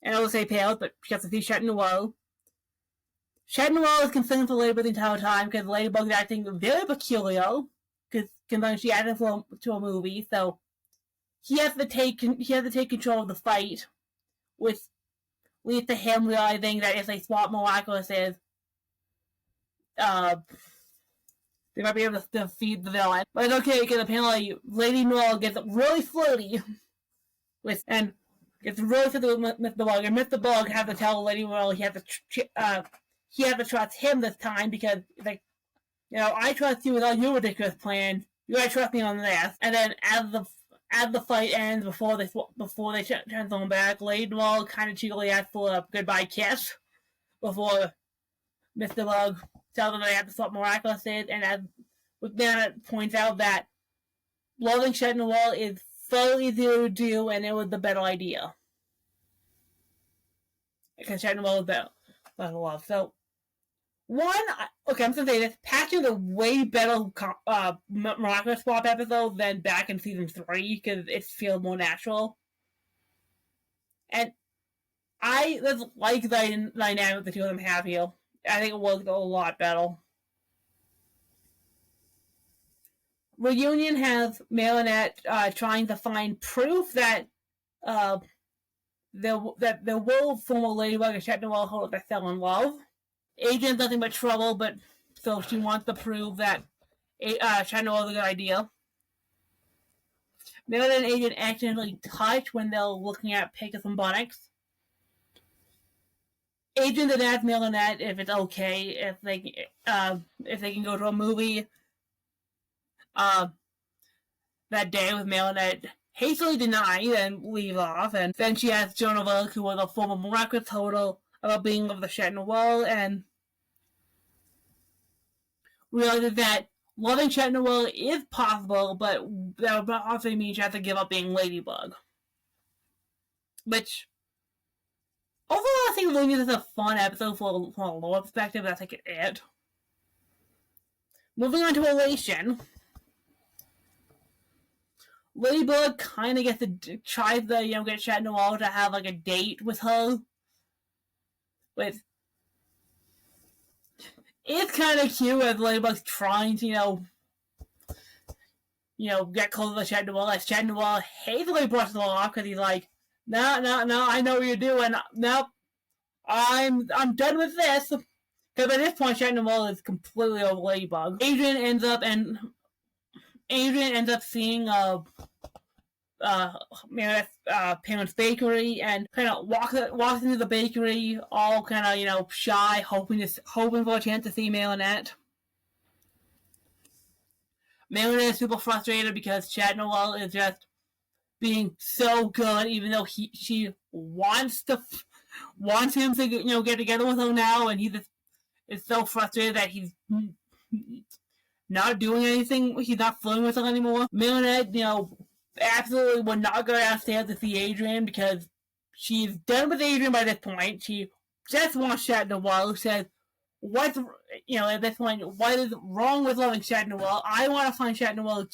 And I will say pale, but she gets to see Chat Noir. Chat Noir is concerned for Ladybug the entire time because Ladybug is acting very peculiar. Because she added to a movie, so he has to take control of the fight, which leads to him realizing that if they swap Miraculous, they might be able to defeat the villain. But it's okay because apparently Lady Noir gets really flirty with Mr. Bug, and Mr. Bug has to tell Lady Noir he has to trust him this time because like, I trust you with all your ridiculous plans. You gotta trust me on this. And then as the fight ends, before they transform back, Lady Noir kind of cheekily asks for a goodbye kiss before Mr. Bug tells them they have to swap Miraculous in. And as Janet points out that loving Chat Noir is so easier to do, and it was the better idea because Chat Noir was better to love. So. I'm just gonna say this. Passion is a way better Miraculous swap episode than back in season 3 because it feels more natural. And I just like the dynamic the two of them have here. I think it works a lot better. Reunion has Marinette trying to find proof that there were former Ladybug and Chat Noir that fell in love. Adrian's nothing but trouble, but so she wants to prove that Chat Noir is a good idea. Marinette and Adrian accidentally touch when they're looking at Pecos and Bunnocks. Adrian then asks Marinette if it's okay if they can go to a movie that day with Marinette. Hastily denied and leave off, and then she asks Jonah, who was a former Miraculous holder, about being of the Chat Noir, and realizes that loving Chat Noir is possible, but that would also mean she has to give up being Ladybug. Which, overall, I think Reunion is a fun episode from a lore perspective. That's like it. Moving on to Elation. Ladybug kind of tries to, get Chat Noir to have, like, a date with her. It's kind of cute as Ladybug's trying to, get closer to Chat Noir. As Chat Noir hastily brushes it off because he's like, no, I know what you're doing. Nope, I'm done with this. Because at this point, Chat Noir is completely over Ladybug. Adrian ends up seeing parents' bakery and kind of walks into the bakery, all kind of shy, hoping for a chance to see Marinette. Marinette is super frustrated because Chat Noir is just being so good, even though she wants him to get together with her now, and he just is so frustrated that he's not doing anything. He's not flirting with her anymore. Marinette, absolutely would not go downstairs to see Adrian because she's done with Adrian by this point. She just wants Chat Noir, who says, what's, at this point, what is wrong with loving Chat Noel? I want to find Chat Noel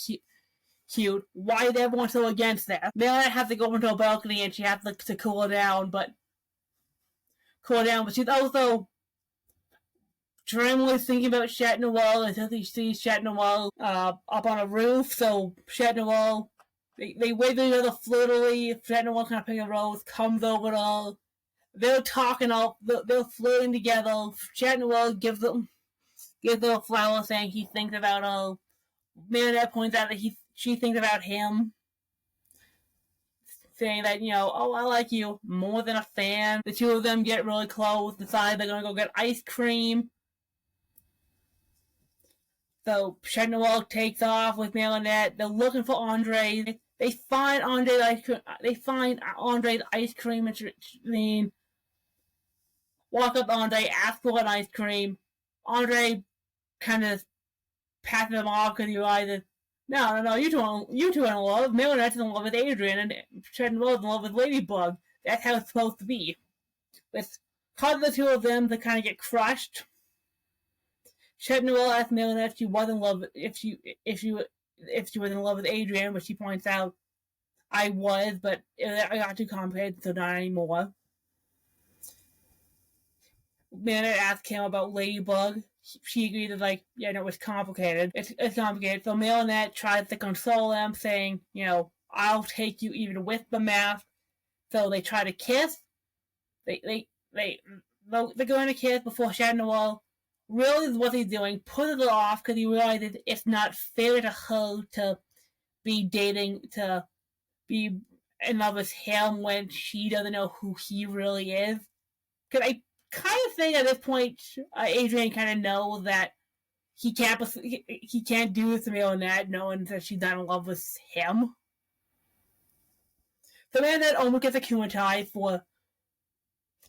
cute. Why is everyone so against that? Marinette has to go into a balcony and she has to cool down, but she's also dreamily thinking about Chat Noel until she sees Chat Noel up on a roof. So Chat Noel, they wave at each other flirtily. Chat Noel kind of picking a rose, comes over to all. They're talking all, they're flirting together. Chat Noel gives them a flower saying he thinks about her. Marinette points out that she thinks about him. Saying that, oh, I like you more than a fan. The two of them get really close, decide they're gonna go get ice cream. So Chat Noel takes off with Marinette. They're looking for Andre. They find Andre's ice cream machine. Walk up to Andre, ask for an ice cream. Andre kind of passes him off because he realizes, no, you two are in love. Marinette's in love with Adrian, and Chat Noel's in love with Ladybug. That's how it's supposed to be. With the two of them, they kind of get crushed. Chat Noel asked Marinette if she was in love if she was in love with Adrian, but she points out, I was, but I got too complicated, so not anymore. Marinette asked him about Ladybug. She agreed that, it's complicated. It's complicated. So Marinette tries to console them, saying, I'll take you even with the mask. So they try to kiss. They're going to kiss before Chat Noel realizes what he's doing, pushes it off because he realizes it's not fair to her to be in love with him when she doesn't know who he really is. Because I kind of think at this point, Adrian kind of knows that he can't do this to Marinette, knowing that she's not in love with him. So Marinette almost gets akumatized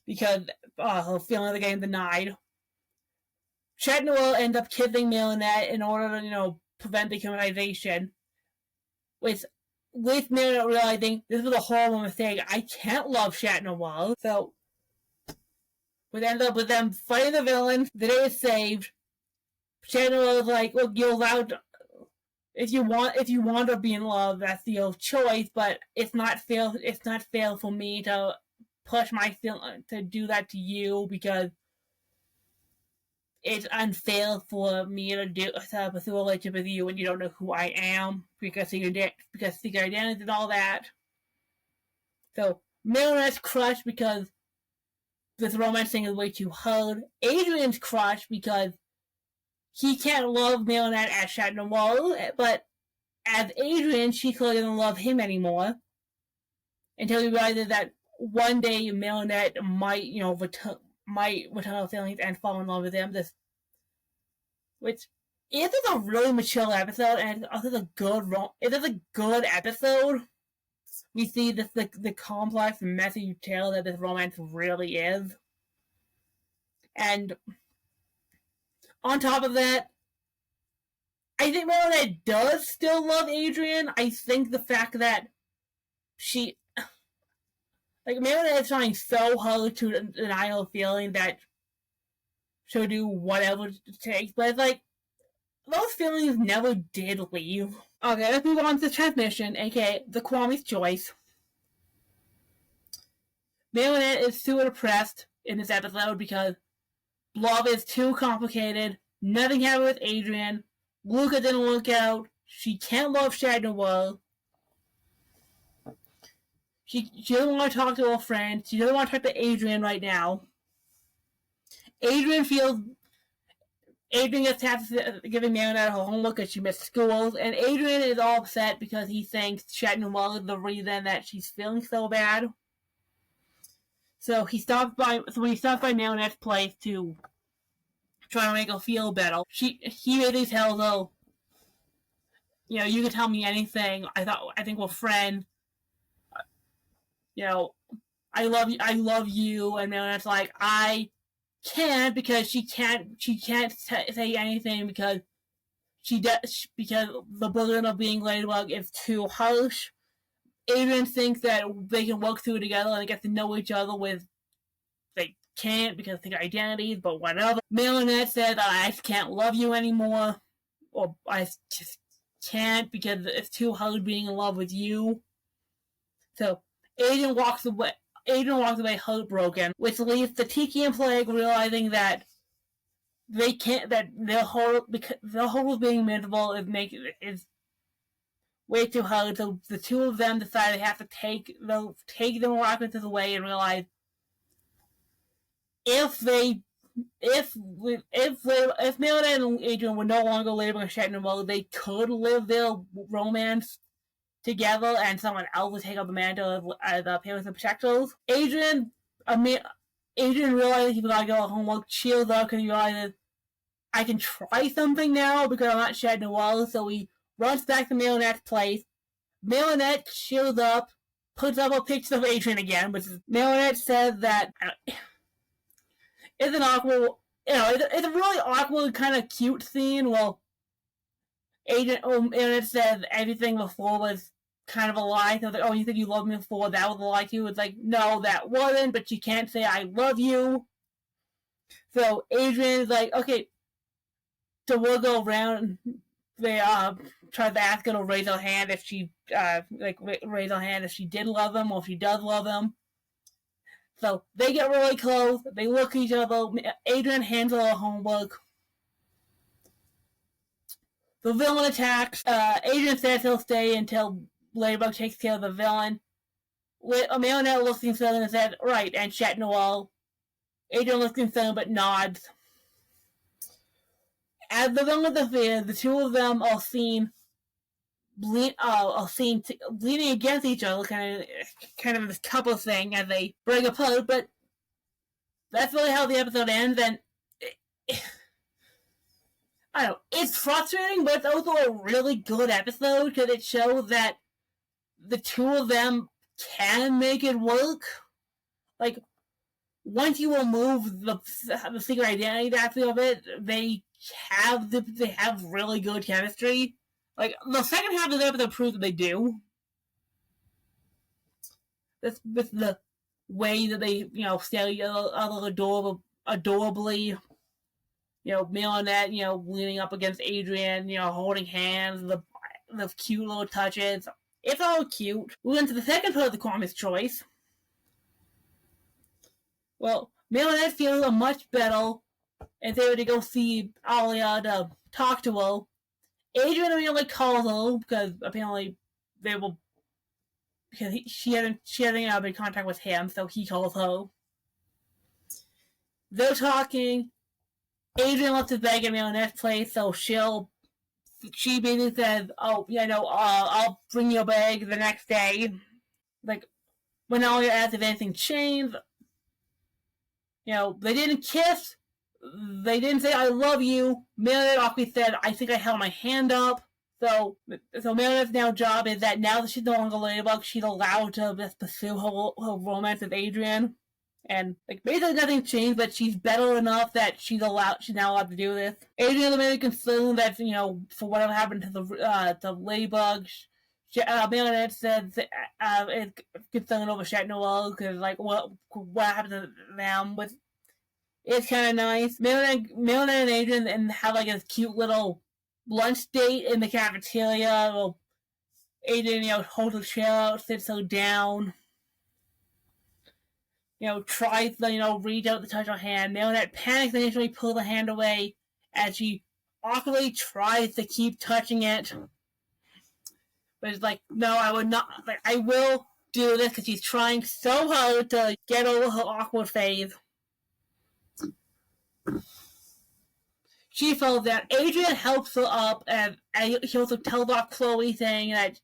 because her feelings are getting denied. Chat Noel ends up kissing Marinette in order to, prevent the akumatization. With Marinette realizing this was a horrible mistake, I can't love Chat Noel. So we end up with them fighting the villain. The day is saved. Chat Noel is like, look, you're allowed to, if you want to be in love, that's your choice, but it's not fair for me to push my feeling to do that to you because it's unfair for me to pursue a relationship with you when you don't know who I am because secret identity and all that. So Marinette's crushed because this romance thing is way too hard. Adrian's crushed because he can't love Marinette as Chat Noel, but as Adrian, she clearly doesn't love him anymore. Until he realizes that one day Marinette might return her feelings and fall in love with him. Which is a really mature episode, and it is a good episode. We see the complex and messy tale that this romance really is. And on top of that, I think Marinette does still love Adrian. I think the fact that Marinette is trying so hard to deny her feeling that she'll do whatever it takes, but those feelings never did leave. Okay, let's move on to the transmission, aka the Kwame's Choice. Marinette is super depressed in this episode because love is too complicated, nothing happened with Adrian, Luca didn't work out, she can't love Chat Noel, she doesn't want to talk to her friend, she doesn't want to talk to Adrian right now. Adrian gets tasked with giving Marinette her homework because she missed school, and Adrian is all upset because he thinks Chat Noel is the reason that she's feeling so bad. So he stops by Marinette's place to try to make her feel better. He basically tells her, you can tell me anything. I think we're friends. I love you, and Marinette's like, I can't because she can't say anything because the burden of being Ladybug is too harsh. Adrian thinks that they can work through it together and get to know each other with can't because of their identities, but whatever. Marinette said that I can't love you anymore, or I just can't because it's too hard being in love with you. So Adrian walks away. Adrian walks away heartbroken, which leaves the Tiki and Plague realizing that they can't. That their whole being miserable is way too hard. So the two of them decide they have to take the Miraculous away and realize if Marinette and Adrian were no longer Ladybug and Shatner, they could live their romance together and someone else would take up the mantle as Parents and Protectors. Adrian realizes he's got to go homework, cheers up because he realizes I can try something now because I'm not Shed Noir, so he runs back to Marinette's place. Marinette cheers up, puts up a picture of Adrian again, but Marinette says that it's an awkward, it's a really awkward kind of cute scene. Well, Marinette says everything before was kind of a lie. So like, you think you loved me before? That was a lie too. It's like, no, that wasn't. But you can't say I love you. So Adrian is like, okay. So we'll go around. They try to ask her to raise her hand if she raise her hand if she did love him or if she does love him. So they get really close. They look at each other. Adrian hands her homework. The villain attacks. Adrian says he'll stay until Ladybug takes care of the villain. Marinette looks concerned and says, right, and Chat Noir. Adrian looks concerned but nods. As the villain disappears, the two of them are seen bleeding against each other, kind of this couple thing as they break apart, but that's really how the episode ends, and I don't know, it's frustrating, but it's also a really good episode because it shows that the two of them can make it work. Like, once you remove the secret identity aspect of it, they have really good chemistry. Like, the second half of the episode proves that they do. That's with the way that they, stare each other adorably. Marinette, leaning up against Adrian, holding hands, the cute little touches. It's all cute. We went to the second part of the Kwami's choice. Well, Marinette feels much better and they were to go see Alia to talk to her. Adrian immediately calls her because apparently she hadn't been in contact with him, so he calls her. They're talking. Adrian left his bag at Marinette's place, so she basically says, I'll bring your bag the next day. Like, when Alia asks if anything changed, they didn't kiss. They didn't say, I love you. Marinette awkwardly said, I think I held my hand up. So Marinette's now job is that now that she's no longer Ladybug, she's allowed to just pursue her romance with Adrian. And, basically nothing changed, but she's better enough that she's now allowed to do this. Adrian is really concerned that, for whatever happened to Ladybug, Marinette said is concerned over Chat Noir, because, what happened to them with... It's kind of nice. Marinette and Adrian have, a cute little lunch date in the cafeteria. Well, Adrian, holds her chair out, sits her down. Tries to, reach out to touch her hand. Marinette panics and initially pulls the hand away as she awkwardly tries to keep touching it. But it's no, I would not. I will do this because she's trying so hard to get over her awkward phase. She feels that Adrian helps her up, and he also tells off Chloe, saying that,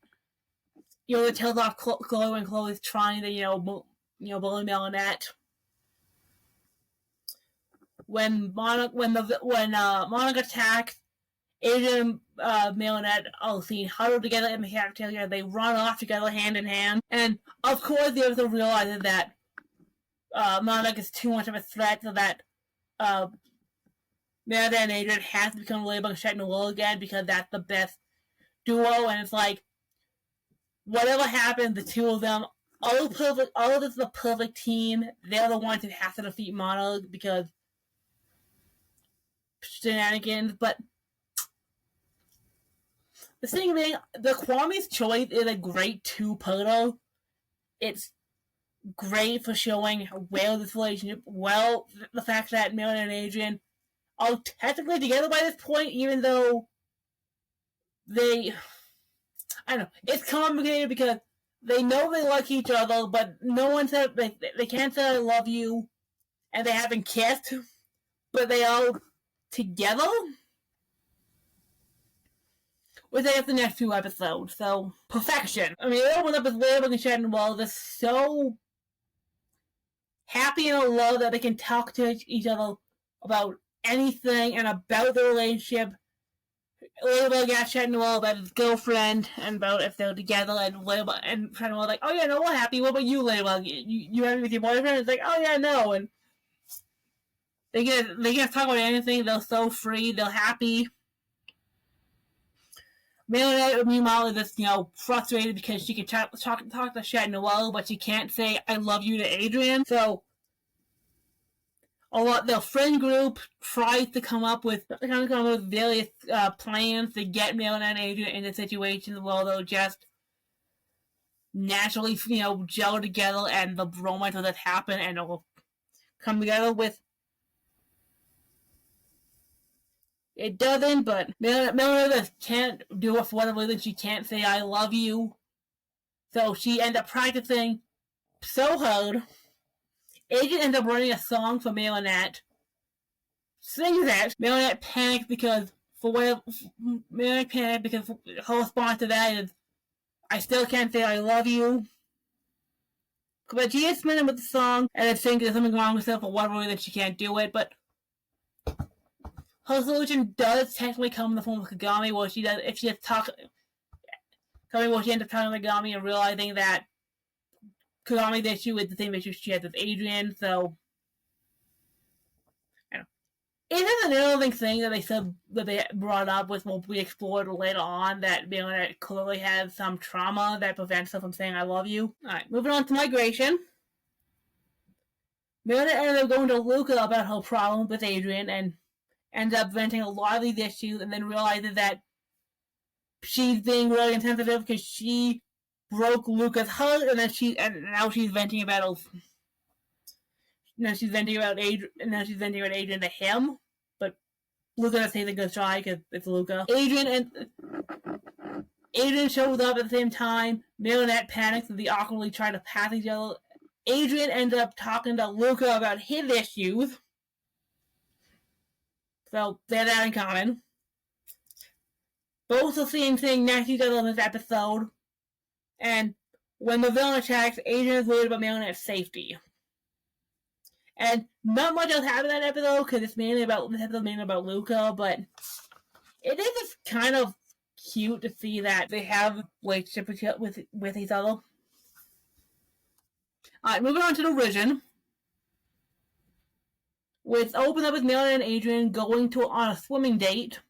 it tells off Chloe when Chloe's trying to, bully Marinette. When Monica attacks, Adrian and Marinette are seen huddled together in the cafeteria. They run off together hand in hand. And, of course, the other realizes that Monica is too much of a threat, so that Marinette and Adrian have to become Ladybug and Chat Noir again because that's the best duo. And it's whatever happens, the two of them all of this is the perfect team. They're the ones who have to defeat Monarch because shenanigans. But the thing being, the Kwame's Choice is a great two-parter. It's great for showing well this relationship, well the fact that Marilyn and Adrian are technically together by this point, even though I don't know, it's complicated because they know they like each other, but no one said they can't say I love you, and they haven't kissed, but they are together. We'll say it's the next few episodes, so perfection. I mean, it opened up with Ladybug and Shed and Wall. They're so happy and in love that they can talk to each other about anything and about the relationship. Ladybug asked Shed and Wall about his girlfriend and about if they're together, and Ladybug and Shed and Wall like, oh yeah, no, we're happy. What about you, Ladybug? You happy with your boyfriend? It's like, oh yeah, no, and they can talk about anything. They're so free. They're happy. Marinette, meanwhile, is just, frustrated because she can talk to Shed Noel, but she can't say, I love you to Adrian. So, their friend group tries to come up with various plans to get Marinette and Adrian into situations where they'll just naturally, gel together and the romance will just happen and it'll come together with. It doesn't, but Melissa can't do it for whatever reason. She can't say I love you. So she ends up practicing so hard. Agent ends up running a song for Marinette. Sings it. Marinette panics because her response to that is, I still can't say I love you. But she is smitten with the song and then thinks there's something wrong with herself for whatever reason she can't do it, but her solution does technically come in the form of Kagami, where she ends up talking to Kagami and realizing that Kagami's issue is the same issue she has with Adrian, so it is an interesting thing that they brought up, which will be explored later on, that Marinette clearly has some trauma that prevents her from saying I love you. Alright, moving on to Migration. Marinette ended up going to Luca about her problem with Adrian and ends up venting a lot of these issues, and then realizes that she's being really insensitive because she broke Luca's heart, and now she's venting about Adrian to him, but Luca doesn't say the good try because it's Luca. Adrian shows up at the same time. Marinette panics as they awkwardly try to pass each other. Adrian ends up talking to Luca about his issues. So, they have that in common. Both are seen sitting next to each other in this episode. And when the villain attacks, Adrian is worried about Marinette's safety. And not much else happened in that episode, because this episode is mainly about Luca, but it is just kind of cute to see that they have a relationship with each other. Alright, moving on to the Origin. With open up with Marinette and Adrian going on a swimming date.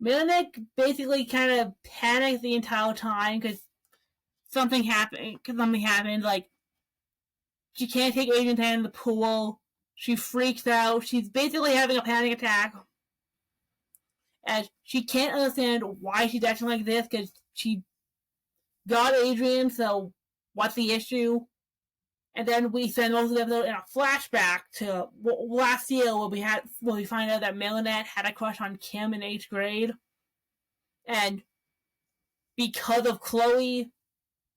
Marinette basically kind of panics the entire time because something happened. Like, she can't take Adrian's hand in the pool. She freaks out. She's basically having a panic attack. And she can't understand why she's acting like this because she got Adrian, so what's the issue? And then we spend most of the episode in a flashback to last year where we find out that Marinette had a crush on Kim in 8th grade. And because of Chloe,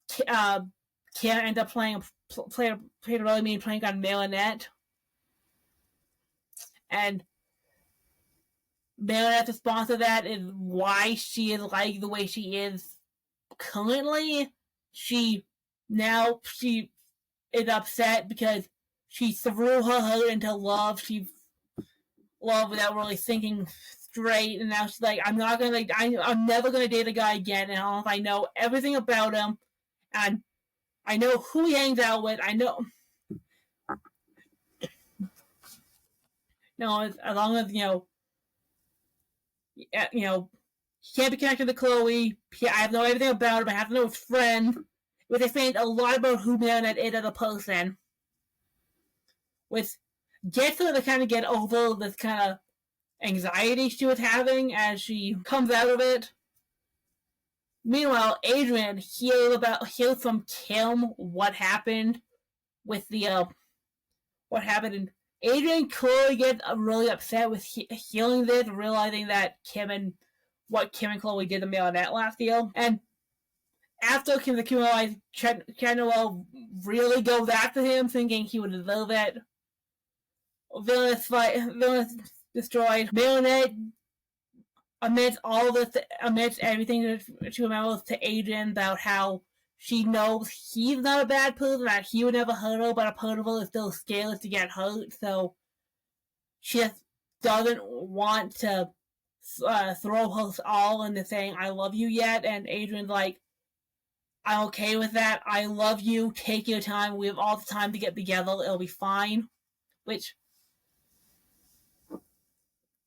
Kim ended up playing a really mean prank on Marinette. And Marinette's response to that is why she is like the way she is currently. She is upset because she threw her heart into love. She loved without really thinking straight, and now she's like, I'm never gonna date a guy again. And I know everything about him, and I know who he hangs out with. I know, as long as he can't be connected to Chloe. I have to know everything about him. I have to know his friend. which explains a lot about who Marinette is as a person, which gets her to kind of get over this kind of anxiety she was having as she comes out of it. Meanwhile, Adrian hears from Kim what happened with the what happened, and Adrian clearly gets really upset with hearing this, realizing that what Kim and Chloe did to Marinette last year. And after Kim realized, Chandler really goes after him, thinking he would deserve it. Villainous destroyed. Marinette admits everything she remembers to Adrian about how she knows he's not a bad person, that he would never hurt her, but a part of her is still scared to get hurt, so she just doesn't want to throw her all into saying, I love you yet, and Adrian's like, I'm okay with that, I love you, take your time, we have all the time to get together, it'll be fine. Which,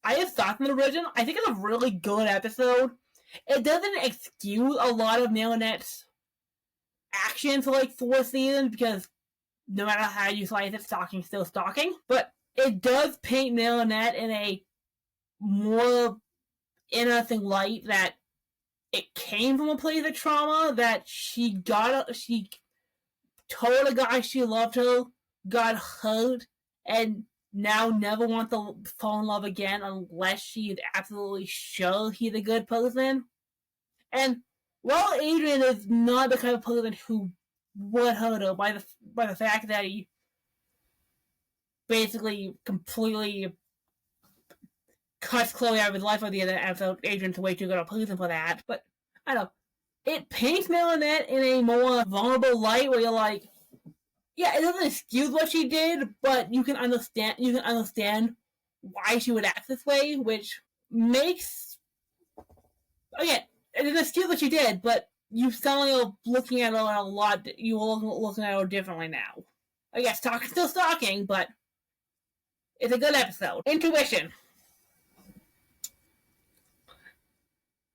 I have thought in the original, I think it's a really good episode. It doesn't excuse a lot of Marinette's actions for like 4 seasons, because no matter how you slice it, stalking's still stalking. But it does paint Marinette in a more interesting light, that it came from a place of trauma, that she told a guy she loved her, got hurt, and now never wants to fall in love again unless she is absolutely sure he's a good person. And while Adrian is not the kind of person who would hurt her by the fact that he basically completely cuts Chloe out of his life at the end of the episode, Adrian's way too good a person for that. But I don't know, it paints Marinette in a more vulnerable light, where you're like, yeah, it doesn't excuse what she did, but you can understand why she would act this way, which makes, again, it doesn't excuse what she did, but you suddenly are looking at her a lot, you're looking at her differently now. I guess still stalking, but it's a good episode. Intuition.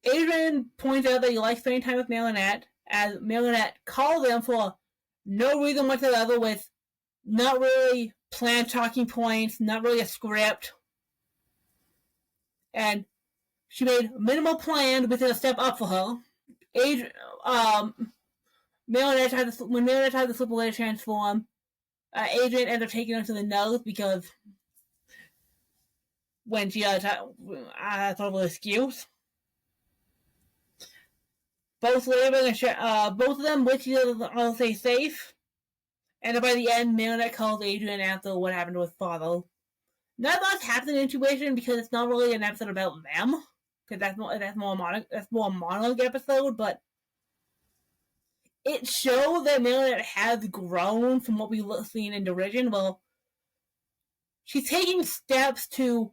Adrian points out that he likes spending time with Marinette, as Marinette calls him for no reason whatsoever, with not really planned talking points, not really a script. And she made minimal plan within a step up for her. When Marinette tried to slip away to transform, Adrian ended up taking her to the nose, because when she thought of an excuse. Both of them wish each other all stay safe, and by the end, Marinette calls Adrian after what happened to his father. Not much happens in Intuition, because it's not really an episode about them, because that's more a monologue episode, but it shows that Marinette has grown from what we've seen in the original. Well, she's taking steps to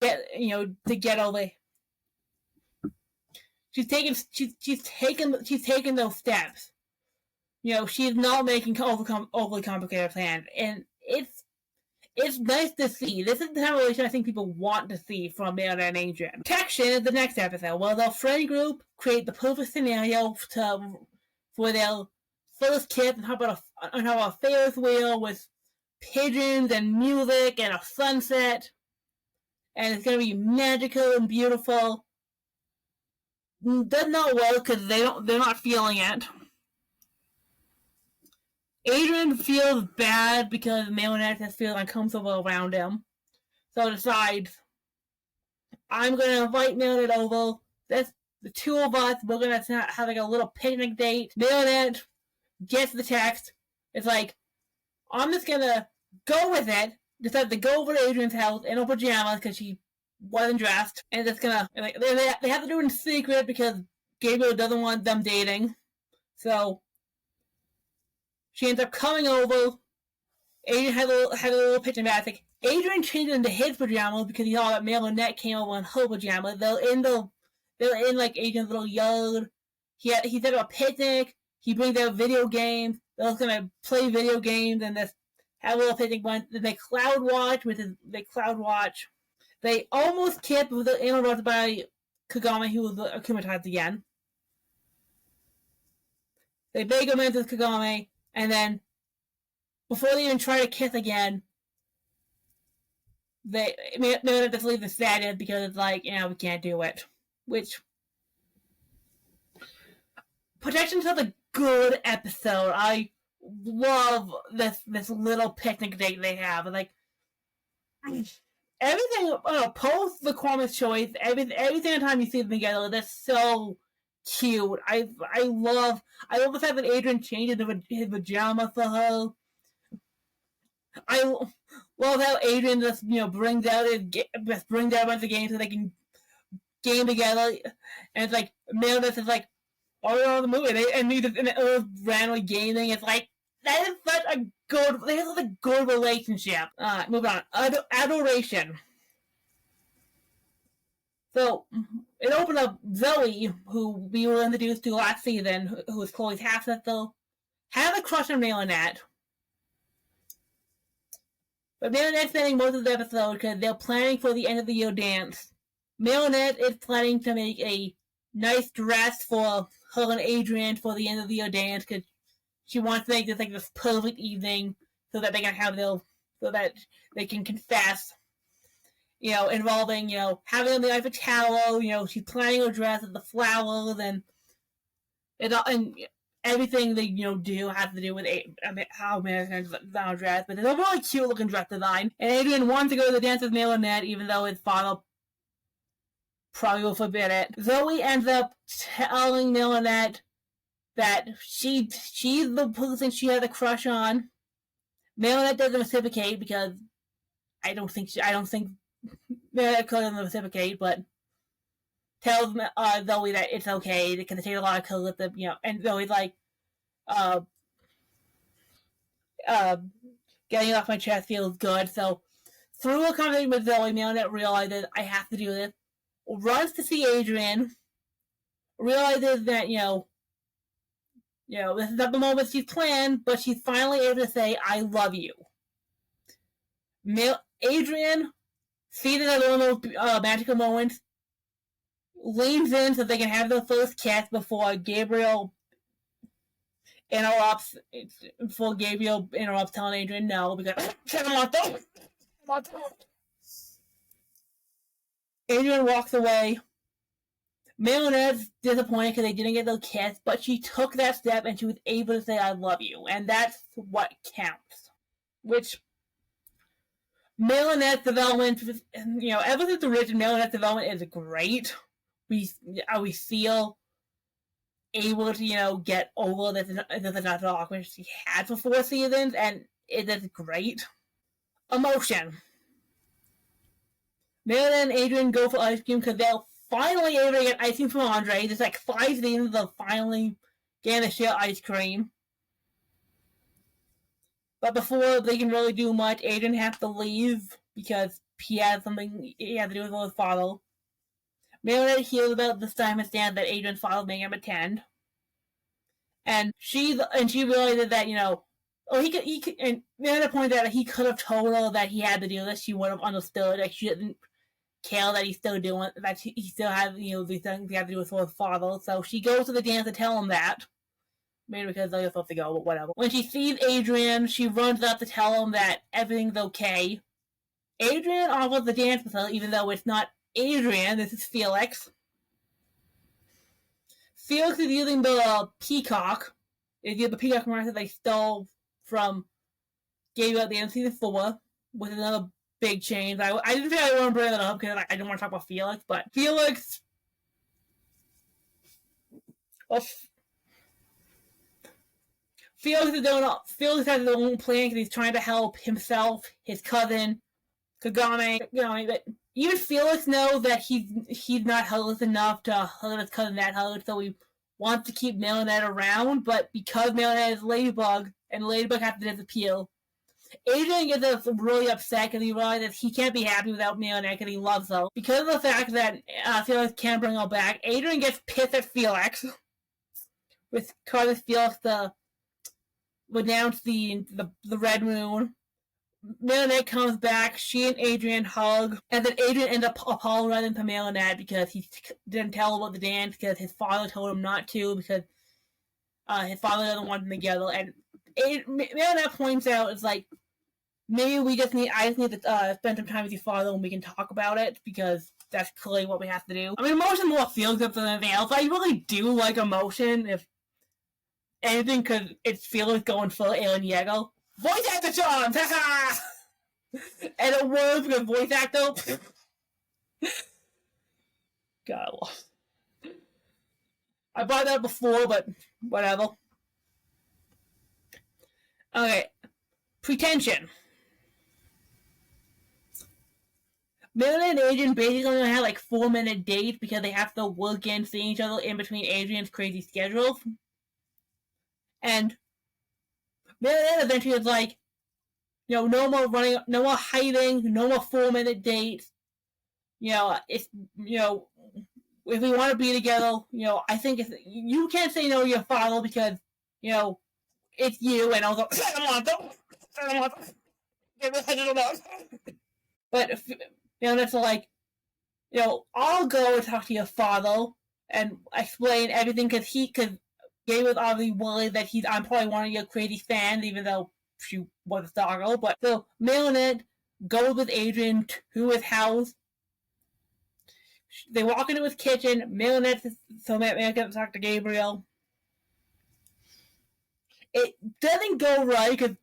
get over. She's taken those steps. She's not making overly complicated plans, and it's nice to see. This is the kind of relation I think people want to see from Marinette and Adrian. Protection is the next episode, where their friend group create the perfect scenario for their first kiss, and how about a Ferris wheel with pigeons and music and a sunset, and it's gonna be magical and beautiful. Does not work because they're not feeling it. Adrian feels bad because Marinette has feeling uncomfortable around him, so decides, I'm gonna invite Marinette over. That's the two of us. We're gonna have like a little picnic date. Marinette gets the text. It's like, I'm just gonna go with it. Decides to go over to Adrian's house in her pajamas because she wasn't dressed, and it's gonna, like, they have to do it in secret because Gabriel doesn't want them dating. So she ends up coming over. Adrian had a little picture of it. Like, Adrian changed into his pajamas because he saw that Marinette came over in her pajamas. They're in like Adrian's little yard. He set up a picnic. He brings out video games. They're gonna play video games and just have a little picnic. Then they cloud watch. They almost kiss, but they're interrupted by Kagami, who was akumatized again. They beg him into Kagame, and then before they even try to kiss again, they just leave the status because it's like, we can't do it. Which, Protection's such a good episode. I love this little picnic date they have. Like, everything, post the Kwama's choice, every time you see them together, that's so cute. I love the fact that Adrian changes his pajama for her. I love how Adrian just brings out a bunch of games so they can game together, and it's like Meredith is like, "Oh, you're on the movie," and it was randomly gaming. It's like that is such a good relationship. Moving on, adoration. So it opened up Zoe, who we were introduced to last season, who was Chloe's half-sister, had a crush on Marinette. But Marinette's spending most of the episode because they're planning for the end of the year dance. Marinette is planning to make a nice dress for her and Adrian for the end of the year dance because she wants to make this perfect evening so that they can have so that they can confess. Involving, having the Eiffel Tower, she's planning her dress with the flowers and everything they, do has to do with how Marinette's going to design her dress. But it's a really cute looking dress design. And Adrian wants to go to the dance with Marinette, even though his father probably will forbid it. Zoe ends up telling Marinette that she's the person she has a crush on. Marinette doesn't reciprocate because I don't think Marinette doesn't reciprocate, but tells Zoe that it's okay because it takes a lot of courage, and Zoe's like, getting off my chest feels good. So through a conversation with Zoe, Marinette realizes I have to do this. Runs to see Adrian. Realizes that this is not the moment she's planned, but she's finally able to say, "I love you." Adrian sees it as one of those magical moments, leans in so they can have their first kiss before Gabriel interrupts telling Adrian no, because Adrian walks away. Marinette's disappointed because they didn't get their kiss, but she took that step and she was able to say, "I love you," and that's what counts. Which Marinette's development, ever since the original, Marinette's development is great. We feel able to, get over this natural awkwardness she had for 4 seasons, and it is great. Emotion. Marinette and Adrian go for ice cream because they're finally able to get ice cream from Andre. There's like 5 seasons of finally getting to share ice cream. But before they can really do much, Adrian has to leave because he has something he has to do with his father. Marinette hears about this time and stands that Adrian's father made him attend. And she realizes that, and Marinette pointed out that he could have told her that he had to do this. She would have understood. Like, she didn't care that he's still doing, that he still has, these things he has to do with his father. So she goes to the dance to tell him that. Maybe because they're supposed to go, but whatever. When she sees Adrian, she runs up to tell him that everything's okay. Adrian offers to dance with her, even though it's not Adrian, this is Felix. Felix is using the peacock. It's the peacock mark that they stole from Gabriel at the end of season 4 with another big change. I didn't think I want to bring that up because I didn't want to talk about Felix, but Felix. Felix has his own plan because he's trying to help himself, his cousin, Kagame, but even Felix knows that he's not heartless enough to hurt his cousin that hard, so he wants to keep Marinette around, but because Marinette is Ladybug, and Ladybug has to disappear, Adrian gets really upset because he realizes he can't be happy without Marinette because he loves her. Because of the fact that Felix can't bring her back, Adrian gets pissed at Felix, which causes Felix to renounce the Red Moon. Marinette comes back, she and Adrian hug, and then Adrian ends up apologizing to Marinette because he didn't tell her about the dance because his father told him not to because his father doesn't want them together, and Marinette points out, it's like, maybe I just need to spend some time with your father and we can talk about it, because that's clearly what we have to do. I mean, emotion more feels good than anything else. I really do like emotion, if anything, because it's feelings going full Alien Diego. Voice actor charms! Haha! And it works because voice actor. God, I love. I brought that before, but whatever. Okay. Pretension. Marilyn and Adrian basically only had like 4-minute dates because they have to work in seeing each other in between Adrian's crazy schedules. And Marilyn eventually was like, no more running, no more hiding, no more 4-minute dates. If we want to be together, I think you can't say no to your father because, it's you, and I was like, I don't want them. But, it's like, I'll go and talk to your father and explain everything because Gabe was obviously worried that I'm probably one of your crazy fans, even though she was a stalker. But so Marinette goes with Adrian to his house. They walk into his kitchen. Marinette can talk to Gabriel. It doesn't go right because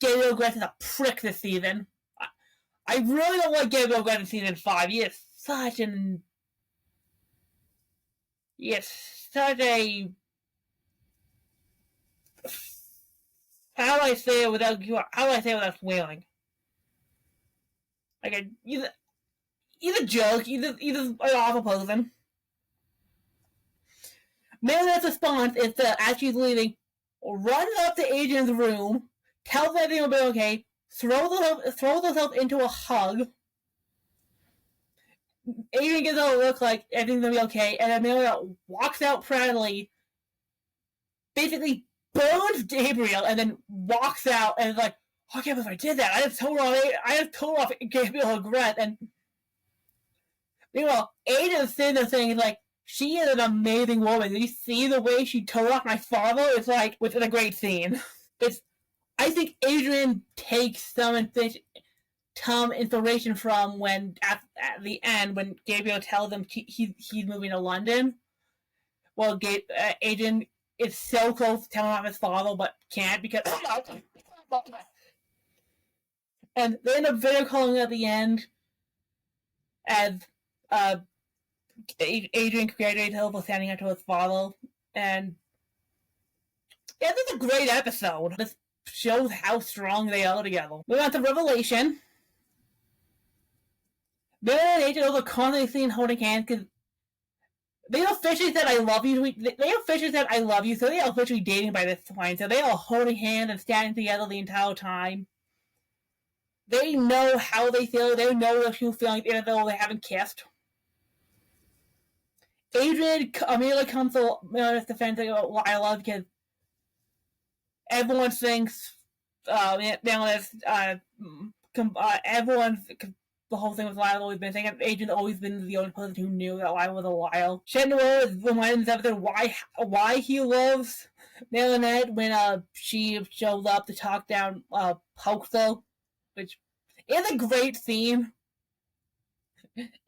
Gabriel Grant is a prick this season. I really don't like Gabriel Grant in season 5. He is such a how do I say it without swearing? Like he's a joke. He's an awful person. Marinette's response is to, as she's leaving, run up to Adrian's room, tells everything will be okay, throws herself into a hug. Adrian gives her a look like everything's gonna be okay, and then Marinette walks out proudly, basically burns Gabriel, and then walks out and is like, oh, I can't believe I did that. I just told off Gabriel regret. And meanwhile, Adrian's sitting there saying, like, she is an amazing woman. Did you see the way she told off my father? It's like, which is a great scene. I think Adrian takes some inspiration from when, at the end, when Gabriel tells him he's moving to London. Well, Adrian is so close to telling off his father, but can't because. And they end up video calling at the end as Adrian congratulates her for standing up to his father. And yeah, this is a great episode. This shows how strong they are together. Moving on to Revelation. Bill and Adrian are constantly seen holding hands because they officially said I love you. They officially said I love you, so they are officially dating by this point. So they are holding hands and standing together the entire time. They know how they feel. They know their true feelings, even though they haven't kissed. Adrian immediately comes to Meredith's defense about what I love because everyone thinks Meredith, everyone's the whole thing with Lyle always been saying Adrian's always been the only person who knew that Lyle was a Lyle. Chandler is reminding Zephyr why he loves Marinette when she shows up to talk down Hoaxer, which is a great scene.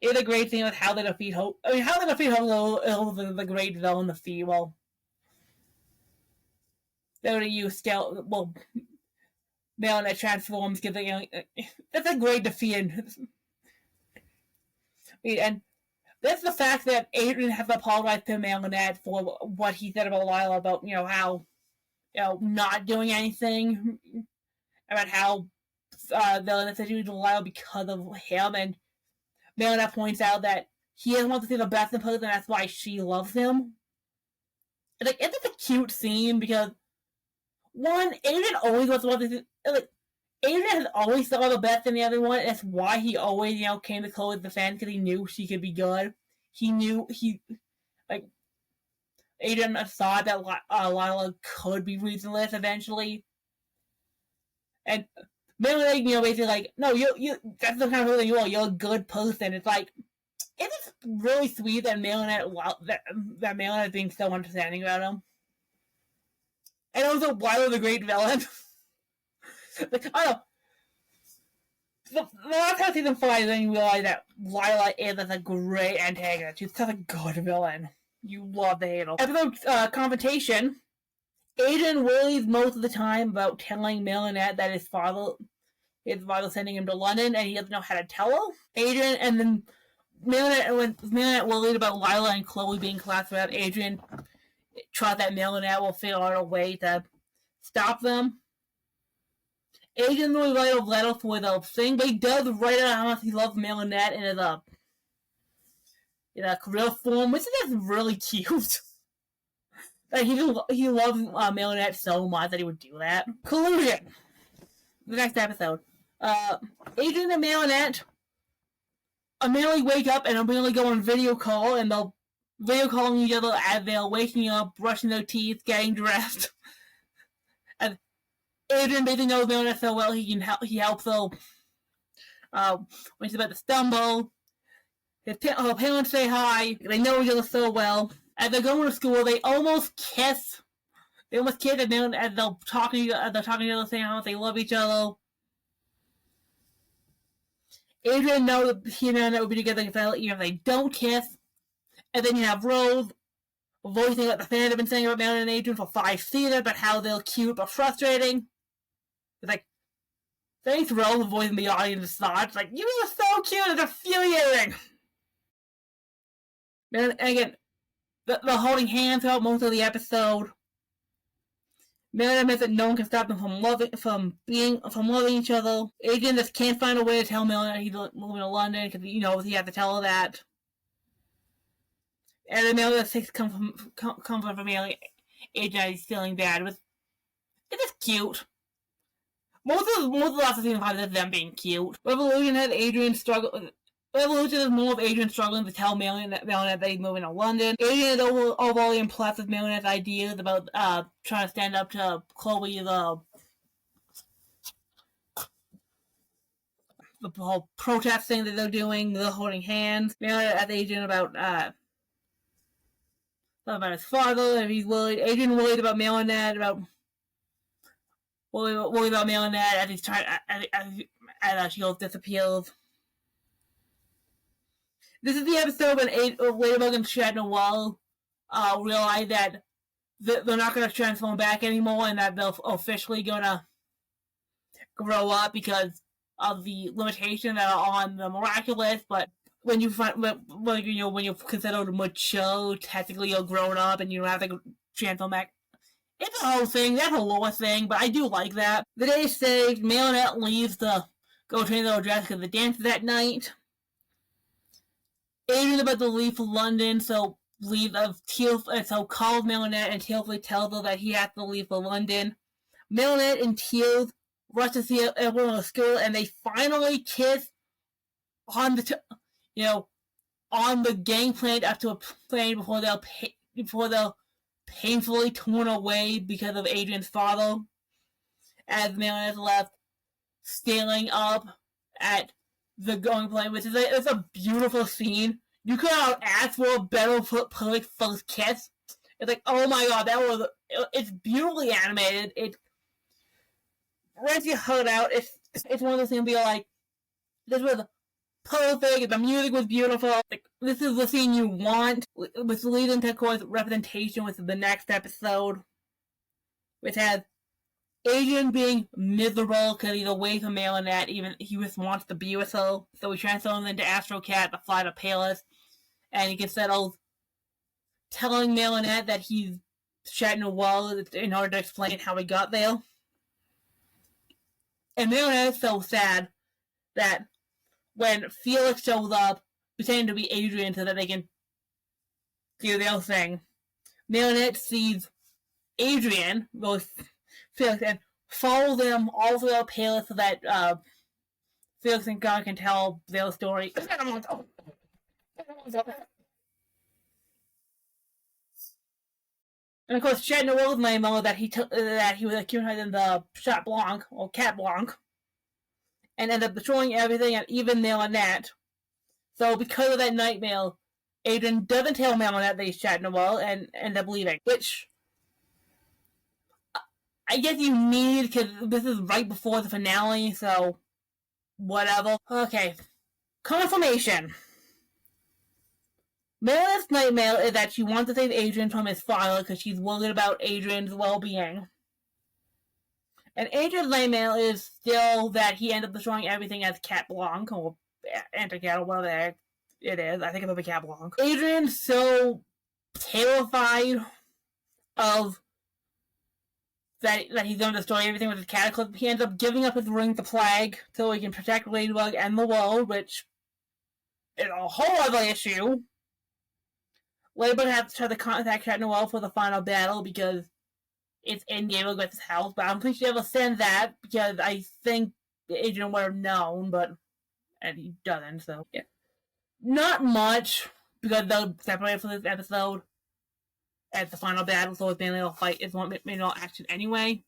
It's a great scene with how they defeat Hope. I mean, how they defeat Hope is the great villain defeat. Well, they're going to use scale. Well, Marinette transforms because that's a great defeat. And that's the fact that Adrian has apologized to Marinette for what he said about Lila about how not doing anything, about how they're in a situation with Lila because of him, and Marinette points out that he doesn't want to see the best in person, and that's why she loves him. It's just a cute scene because one, Adrian always wants to see, Adrian has always saw the best in the other one. That's why he always, came to Chloe's defense because he knew she could be good. He knew Adrian thought that Lila could be reasonless eventually, and Marinette, basically like, no, you that's the kind of person you are. You're a good person. It's like, it's really sweet that Marinette is being so understanding about him. And also Lila the great villain. Like, I don't know. The last time season 5, then you realize that Lila is a great antagonist. She's such a good villain. You love the handle. Episode Confrontation. Adrian worries most of the time about telling Marinette that his father sending him to London and he doesn't know how to tell her. Adrian, and then Marinette worried about Lila and Chloe being classmates, Adrian trusts that Marinette will figure out a way to stop them. Adrian really write a letter for the thing, but he does write out how much he loves Marinette in a career form, which is just really cute. Like, he loves Marinette so much that he would do that. Collusion. The next episode. Adrian and Marinette immediately wake up and immediately go on video call, and they'll video calling each other as they're waking up, brushing their teeth, getting dressed. And Adrian basically knows Marinette so well he helps her when she's about to stumble. Her parents say hi. They know each other so well. As they're going to school, they almost kiss. And then as they're talking to each other, saying how much they love each other. Adrian knows that he and Marinette will be together even if they don't kiss. And then you have Rose voicing what the fans have been saying about Marinette and Adrian for 5 seasons, about how they're cute but frustrating. It's like, thanks, Rose, for voicing the audience's thoughts. Like, you are so cute and infuriating. And again, they're holding hands throughout most of the episode. Marinette admits that no one can stop them from loving each other. Adrian just can't find a way to tell Marinette he's moving to London because he knows he has to tell her that. And then Marinette takes comfort from Adrian is feeling bad. It's just cute. Most of the last season 5 is them being cute. Revolution is more of Adrian struggling to tell Marinette that he's moving to London. Adrian is overall impressed with Marinette's ideas about trying to stand up to Chloe's the whole protest thing that they're doing. They're holding hands. Marinette asks Adrian about his father, if he's worried. Adrian worried about Marinette, worried about Marinette as he's trying as she disappears. This is the episode when Ladybug and Chat Noir realize that they're not going to transform back anymore and that they're officially going to grow up because of the limitations that are on the Miraculous. But when you're considered mature, technically you're grown up and you don't have to transform back. It's a whole thing. That's a lower thing, but I do like that. The day is saved. Marinette leaves to go change their dress because the dance is that night. Adrian's about to leave for London, so calls Marinette and tearfully tells her that he has to leave for London. Marinette in tears rush to see everyone at school, and they finally kiss on the gangplank up to a plane before they're painfully torn away because of Adrian's father. As Marinette left, staring up at the going plane, which is it's a beautiful scene. You could not ask for a better perfect first kiss. It's like, oh my god, it's beautifully animated. It rents your heart out. It's one of those things where you're like, this was perfect, the music was beautiful. Like, this is the scene you want, which leads into, of course, representation with the next episode, which has Adrian being miserable because he's away from Marinette, even he just wants to be with her. So he transforms into Astro Cat to fly to Paris, and he gets settled telling Marinette that he's Chat Noir in order to explain how he got there. And Marinette is so sad that when Felix shows up, pretending to be Adrian so that they can do their thing, Marinette sees Adrian, both Felix, and follow them all throughout Paris so that Felix and God can tell their story. And of course, Chat Noir's memo that he was accused in the Chat Blanc, or Cat Blanc, and ended up destroying everything and even Marinette. So because of that nightmare, Adrian doesn't tell Marinette that he's Chat Noir and ends up leaving. Which I guess you need, because this is right before the finale, so whatever. Okay. Confirmation. Meredith's nightmare is that she wants to save Adrian from his father because she's worried about Adrian's well-being. And Adrian's nightmare is still that he ends up destroying everything as Cat Blanc, or Anti-Cat, or whatever it is. I think it's a Cat Blanc. Adrian's so terrified of that he's going to destroy everything with his cataclysm. He ends up giving up his ring to Plague so he can protect Ladybug and the world, which is a whole other issue. Ladybug has to try to contact Cat Noel for the final battle because it's in Gabriel Griffith's house, but I don't think she ever sent that because I think Adrian would have known, and he doesn't, so yeah. Not much, because they'll separate for this episode at the final battle, so it's mainly a fight, it's mainly all action anyway.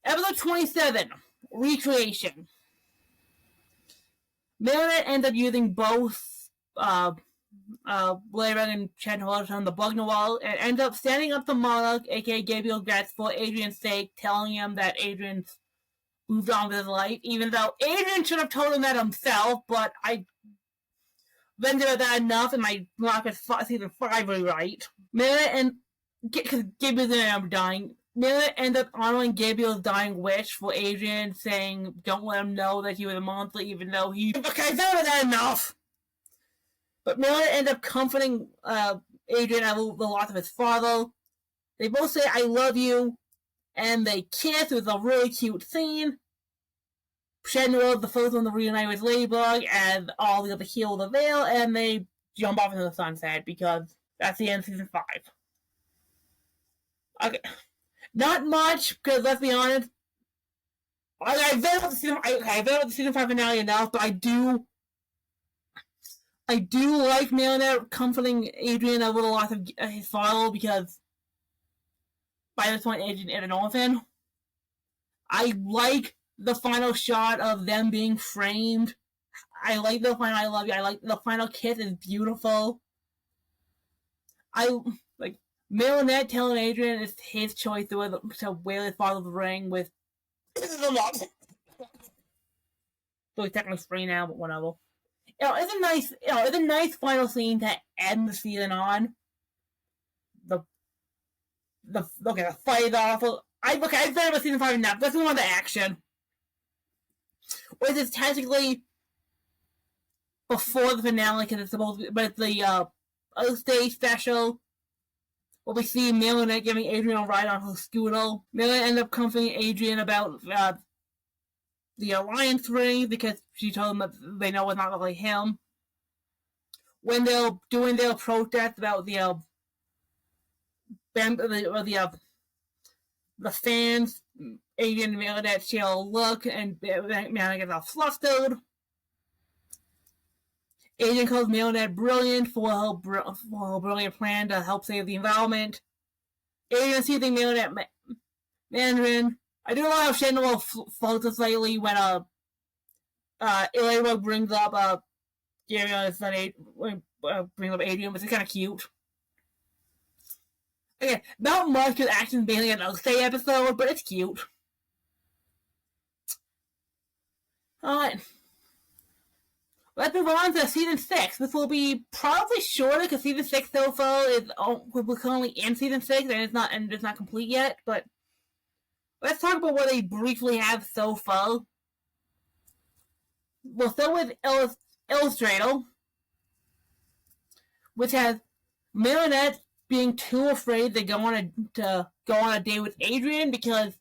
Episode 27, Recreation. Marinette ends up using both Ladybug and Cat Noel on the Bug Noel, and ends up standing up to Monarch, aka Gabriel Gretz, for Adrian's sake, telling him that Adrian's moved on with his life, even though Adrian should have told him that himself, but I vented about that enough, and my Miraculous season 5 rewrite. Marinette and because Gabriel's ended up dying, Marinette ended up honoring Gabriel's dying wish for Adrian, saying, "Don't let him know that he was a monster," even though he. Okay, that enough. But Marinette ended up comforting Adrian at the loss of his father. They both say, "I love you," and they kiss. It was a really cute scene. Cat Noel is the first one to reunite with Ladybug, and all the other heal the veil, and they jump off into the sunset because that's the end of season 5. Okay, not much because let's be honest, I've read about the season 5 finale enough, but I do like Marinette comforting Adrian over the loss of his father because by this point Adrian is an orphan. I like the final shot of them being framed. I like the final "I love you." I like the final kiss is beautiful. I like Marinette telling Adrian it's his choice to wear his father's ring with. So he's technically free now, but whatever. It's a nice final scene to end the season on. The fight is awful. I've said about season 5 enough. Let's move on to action. Which is technically before the finale, because it's supposed to be, but it's the Earth Day special, where we see Marinette giving Adrian a ride on her scooter. Marinette ends up comforting Adrian about the Alliance ring, because she told him that they know it's not really him. When they're doing their protest about the fans, Adrian and Marinette share a look, and Marinette gets all flustered. Adrian calls Marinette brilliant for her brilliant plan to help save the environment. Adrian sees Marinette Mandarin. I do love how Cat Noel falters slightly when Ladybug brings up Gabriel brings up Adrian, which is kind of cute. Okay, not much because action's mainly an Earth-Day episode, but it's cute. Alright. Let's move on to season 6. This will be probably shorter because season 6 so far we're currently in season 6 and it's not complete yet, but let's talk about what they briefly have so far. We'll start with Illustrator, which has Marinette being too afraid to go on a date with Adrian because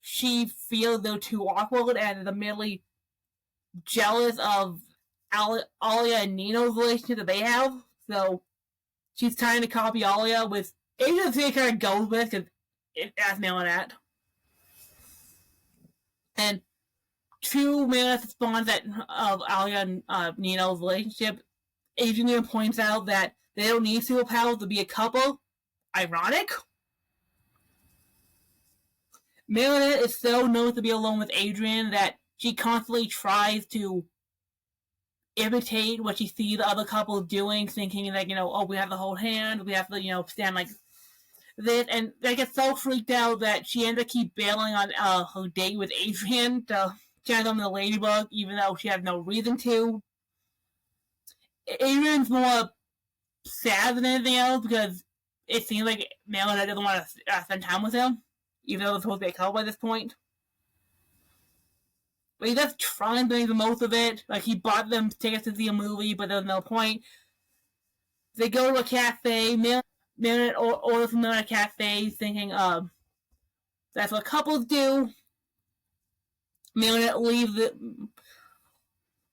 she feels they're too awkward and is immediately jealous of Alia and Nino's relationship that they have. So she's trying to copy Alia, with Adrian kind of goes with because as Marinette. And to Marinette's response of Alia and Nino's relationship, Adrian points out that they don't need superpowers to be a couple. Ironic. Marinette is so known to be alone with Adrian that she constantly tries to imitate what she sees the other couple doing, thinking that, we have to hold hands, we have to, stand like. this, and they get so freaked out that she ends up keep bailing on her date with Adrian to channel him the Ladybug, even though she has no reason to. Adrian's more sad than anything else because it seems like Melody doesn't want to spend time with him, even though they're supposed to be a couple by this point. But he does try and make the most of it. Like, he bought them tickets to see a movie, but there was no point. They go to a cafe. Melody orders from a cafe, thinking, that's what couples do. Melody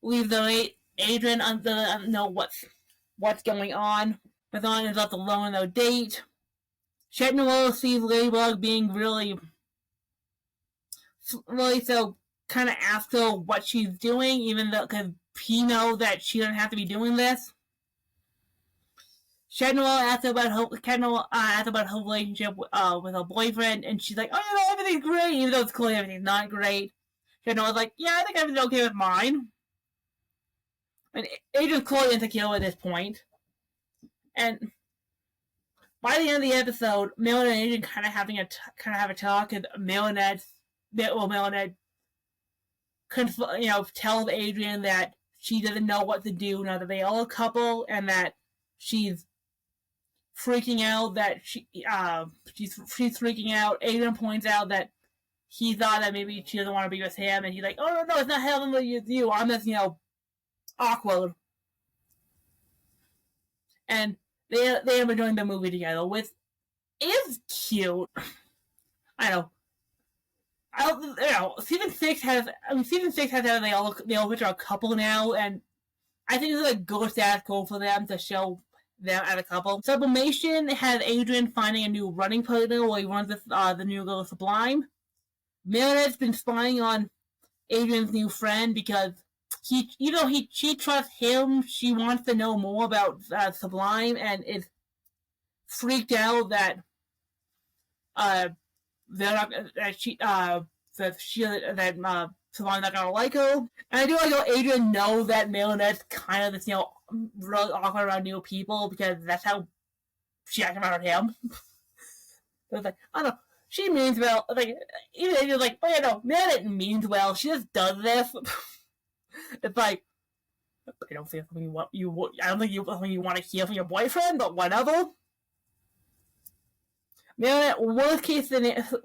leave the Adrian doesn't know what's going on. Mathon is left alone on their date. Chet Noel sees Ladybug being really so kind of asks her what she's doing, even though because he knows that she doesn't have to be doing this. Chet Noel asks about her relationship with her boyfriend, and she's like, "Oh, everything's great," even though it's clearly everything's not great. Chet Noel's like, "Yeah, I think everything's okay with mine." And Adrian's clearly insecure at this point. And by the end of the episode, Melody and Adrian kind of have a talk, and Melody tells Adrian that she doesn't know what to do now that they are a couple, and that she's freaking out. She's freaking out. Adrian points out that he thought that maybe she doesn't want to be with him, and he's like, "Oh no, it's not having with you. I'm just awkward." And they end up enjoying the movie together, which is cute. I know. Season 6 has they all which are a couple now, and I think it's a good status quo for them to show them as a couple. Sublimation has Adrian finding a new running partner while he runs with the new girl Sublime. Meredith's been spying on Adrian's new friend because she trusts him. She wants to know more about Sublime and is freaked out that Sublime's not gonna like her. And I do like how Adrian knows that Meredith's kind of this really awkward around new people because that's how she acts around him. So it's like, I don't know. She means well. Like, even Adrian's like, "Oh yeah, no, Meredith means well. She just does this." It's like, I don't think something I don't think something you want to hear from your boyfriend, but whatever. Meredith, worst case scenario,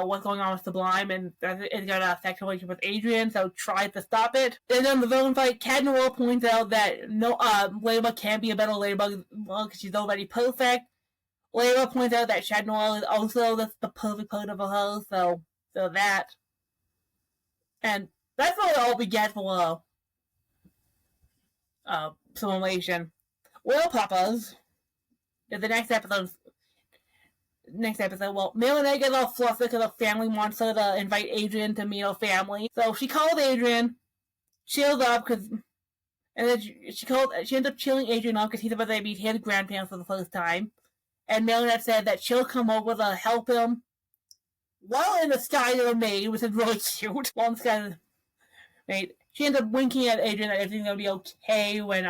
what's going on with Sublime, and it's gonna affect her relationship with Adrian, so try to stop it. Then in the villain fight, Cat Noir points out that Ladybug can't be a better Ladybug because she's already perfect. Ladybug points out that Chat Noir is also the perfect partner for her, so that. And that's really all we get for Simulation. Well, Papas, in the next episode, well, Melody gets all flustered because her family wants her to invite Adrian to meet her family. So she calls Adrian, chills up, and then she ends up chilling Adrian up because he's about to meet his grandparents for the first time. And Melody said that she'll come over to help him. Well, in the style of a maid, which is really cute. Well, kind of maid. She ends up winking at Adrian that everything's gonna be okay when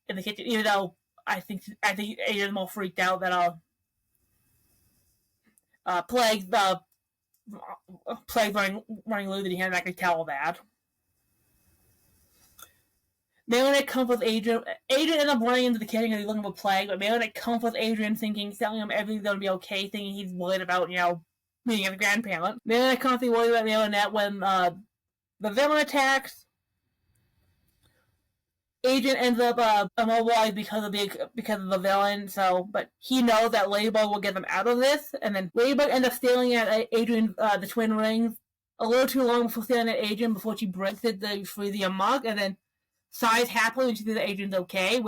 in the kitchen, even though I think Adrian's more freaked out that Plague running loose, that he can't actually tell that. Melody comes with Adrian. Adrian ends up running into the kitchen because he's looking for Plague, but Melody comes with Adrian telling him everything's gonna be okay, thinking he's worried about, meeting his grandparent. Melody constantly worried about Melody when the villain attacks. Adrian ends up immobilized because of the villain. But he knows that Ladybug will get them out of this, and then Ladybug ends up staring at Adrian, the twin rings, a little too long before staring at Adrian before she breaks it to free the amok, and then sighs happily when she sees that Adrian's okay.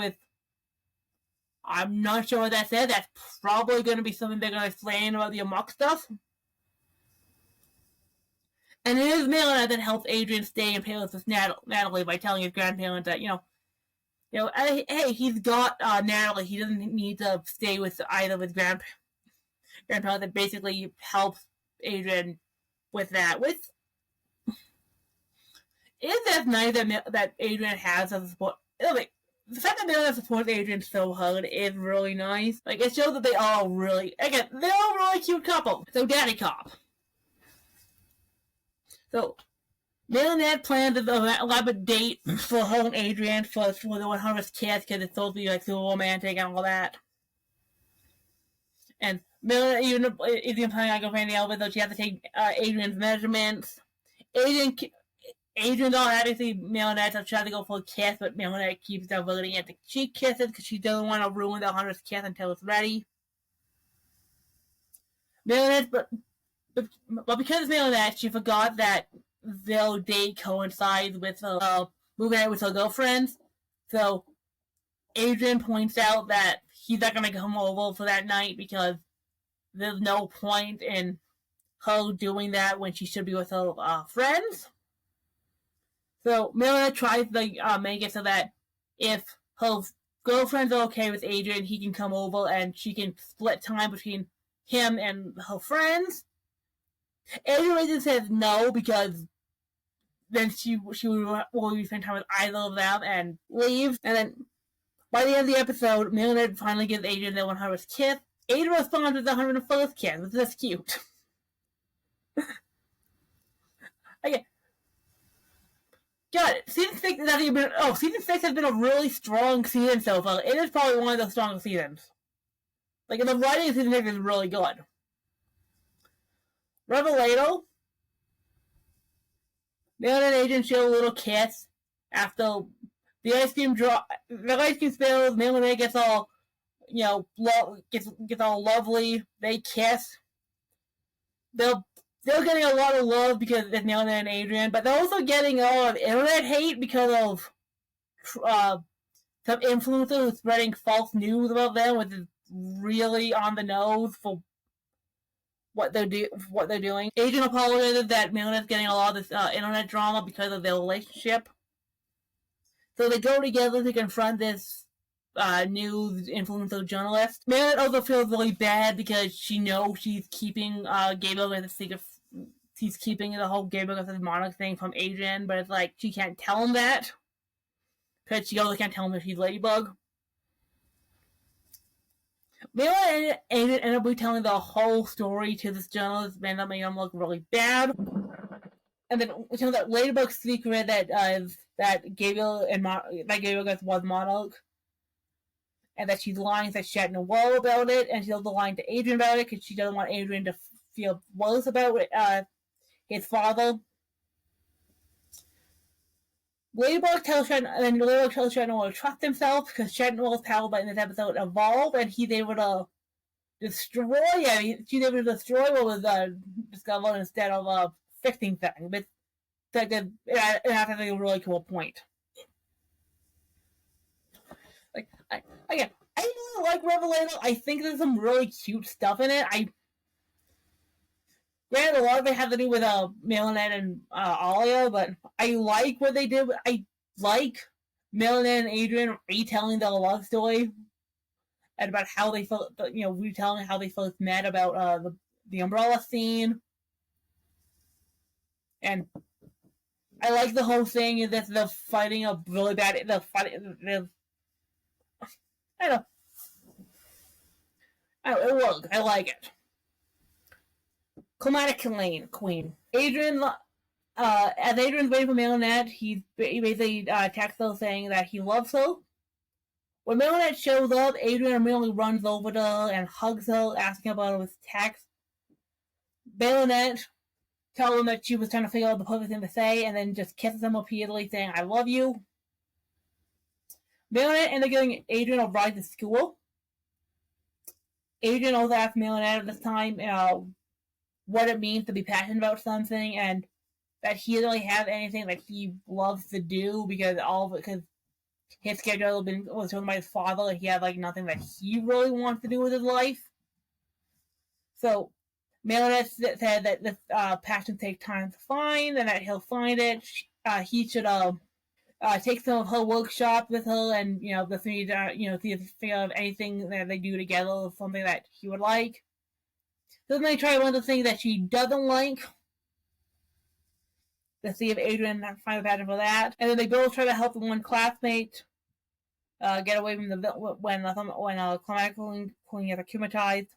I'm not sure what that says. That's probably going to be something they're going to explain about the amok stuff. And it is Melody that helps Adrian stay in paradise with Natalie by telling his grandparents that, hey, he's got Natalie. He doesn't need to stay with either of his grandparents. That basically helps Adrian with that. Isn't that nice that Adrian has as a support? the fact that Melanie supports Adrian so hard is really nice. Like, it shows that they all really, again, they're all a really cute couple. So, Daddy Cop. So, Marinette planned an elaborate date for her and Adrian for the 100th kiss because it's supposed to be like super romantic and all that. And Marinette even planning on going the elevator, so she has to take Adrian's measurements. Adrian's all happy to see Marinette, so tries to go for a kiss, but Marinette keeps diverting it to cheek kisses because she doesn't want to ruin the 100th kiss until it's ready. Marinette, but because it's Marinette, she forgot that their date coincides with moving out with her girlfriends. So Adrian points out that he's not going to come over for that night because there's no point in her doing that when she should be with her friends. So Marinette tries to make it so that if her girlfriends are okay with Adrian, he can come over and she can split time between him and her friends. Adrian says no because then she will be spending time with either of them and leave. And then by the end of the episode, Marinette finally gives Adrian their 100th kiss. Adrian responds with the 101st kiss, which is cute. Okay. Got it. Season 6 has been a really strong season so far. It is probably one of the strongest seasons. Like, the writing of season 6 is really good. Revelator. Marinette and Adrian share a little kiss after the ice cream spills. Marinette gets all, gets all lovely. They kiss. They're getting a lot of love because it's Marinette and Adrian, but they're also getting a lot of internet hate because of some influencers who are spreading false news about them, which is really on the nose for what they're doing. Adrian apologizes that Marinette's getting a lot of this internet drama because of their relationship. So they go together to confront this news influencer journalist. Marinette also feels really bad because she knows she's keeping Gabriel as a secret. She's keeping the whole Gabriel as a monarch thing from Adrian, but it's like she can't tell him that because she also can't tell him that she's Ladybug. Marinette and Adrian end up retelling the whole story to this journalist, and that made him look really bad. And then it turns out Ladybug's secret that Gabriel was monarch, and that she's lying that she hadn't known about it, and she's also lying to Adrian about it because she doesn't want Adrian to feel worse about his father. Ladybug tells Shatner to trust himself because Shatner's power in this episode evolved, and he's able to destroy him. She's able to destroy what was discovered instead of fixing things. But it has a really cool point. Like I really like Revelator. I think there's some really cute stuff in it. Granted, a lot of it has to do with Marinette and Alia, but I like what they did. I like Marinette and Adrian retelling their love story and about how they felt, retelling how they first met about the umbrella scene. And I like the whole thing is that they're fighting a really bad. I don't know. It works. I like it. Climatic Queen. Adrian, as Adrian's waiting for Marinette, he basically texts her saying that he loves her. When Marinette shows up, Adrian immediately runs over to her and hugs her, asking about his text. Marinette tells him that she was trying to figure out the perfect thing to say, and then just kisses him repeatedly, saying, "I love you." Marinette ended up giving Adrian a ride to school. Adrian also asked Marinette at this time, what it means to be passionate about something, and that he doesn't really have anything that he loves to do because his schedule was chosen by his father, and he had nothing that he really wants to do with his life. So Marinette said that this passion takes time to find, and that he'll find it. He should take some of her workshop with her, and the three see if figure out anything that they do together, something that he would like. So then they try one of the things that she doesn't like to see if Adrian finds a pattern for that. And then they both try to help one classmate get away from the when Climatic Queen gets akumatized.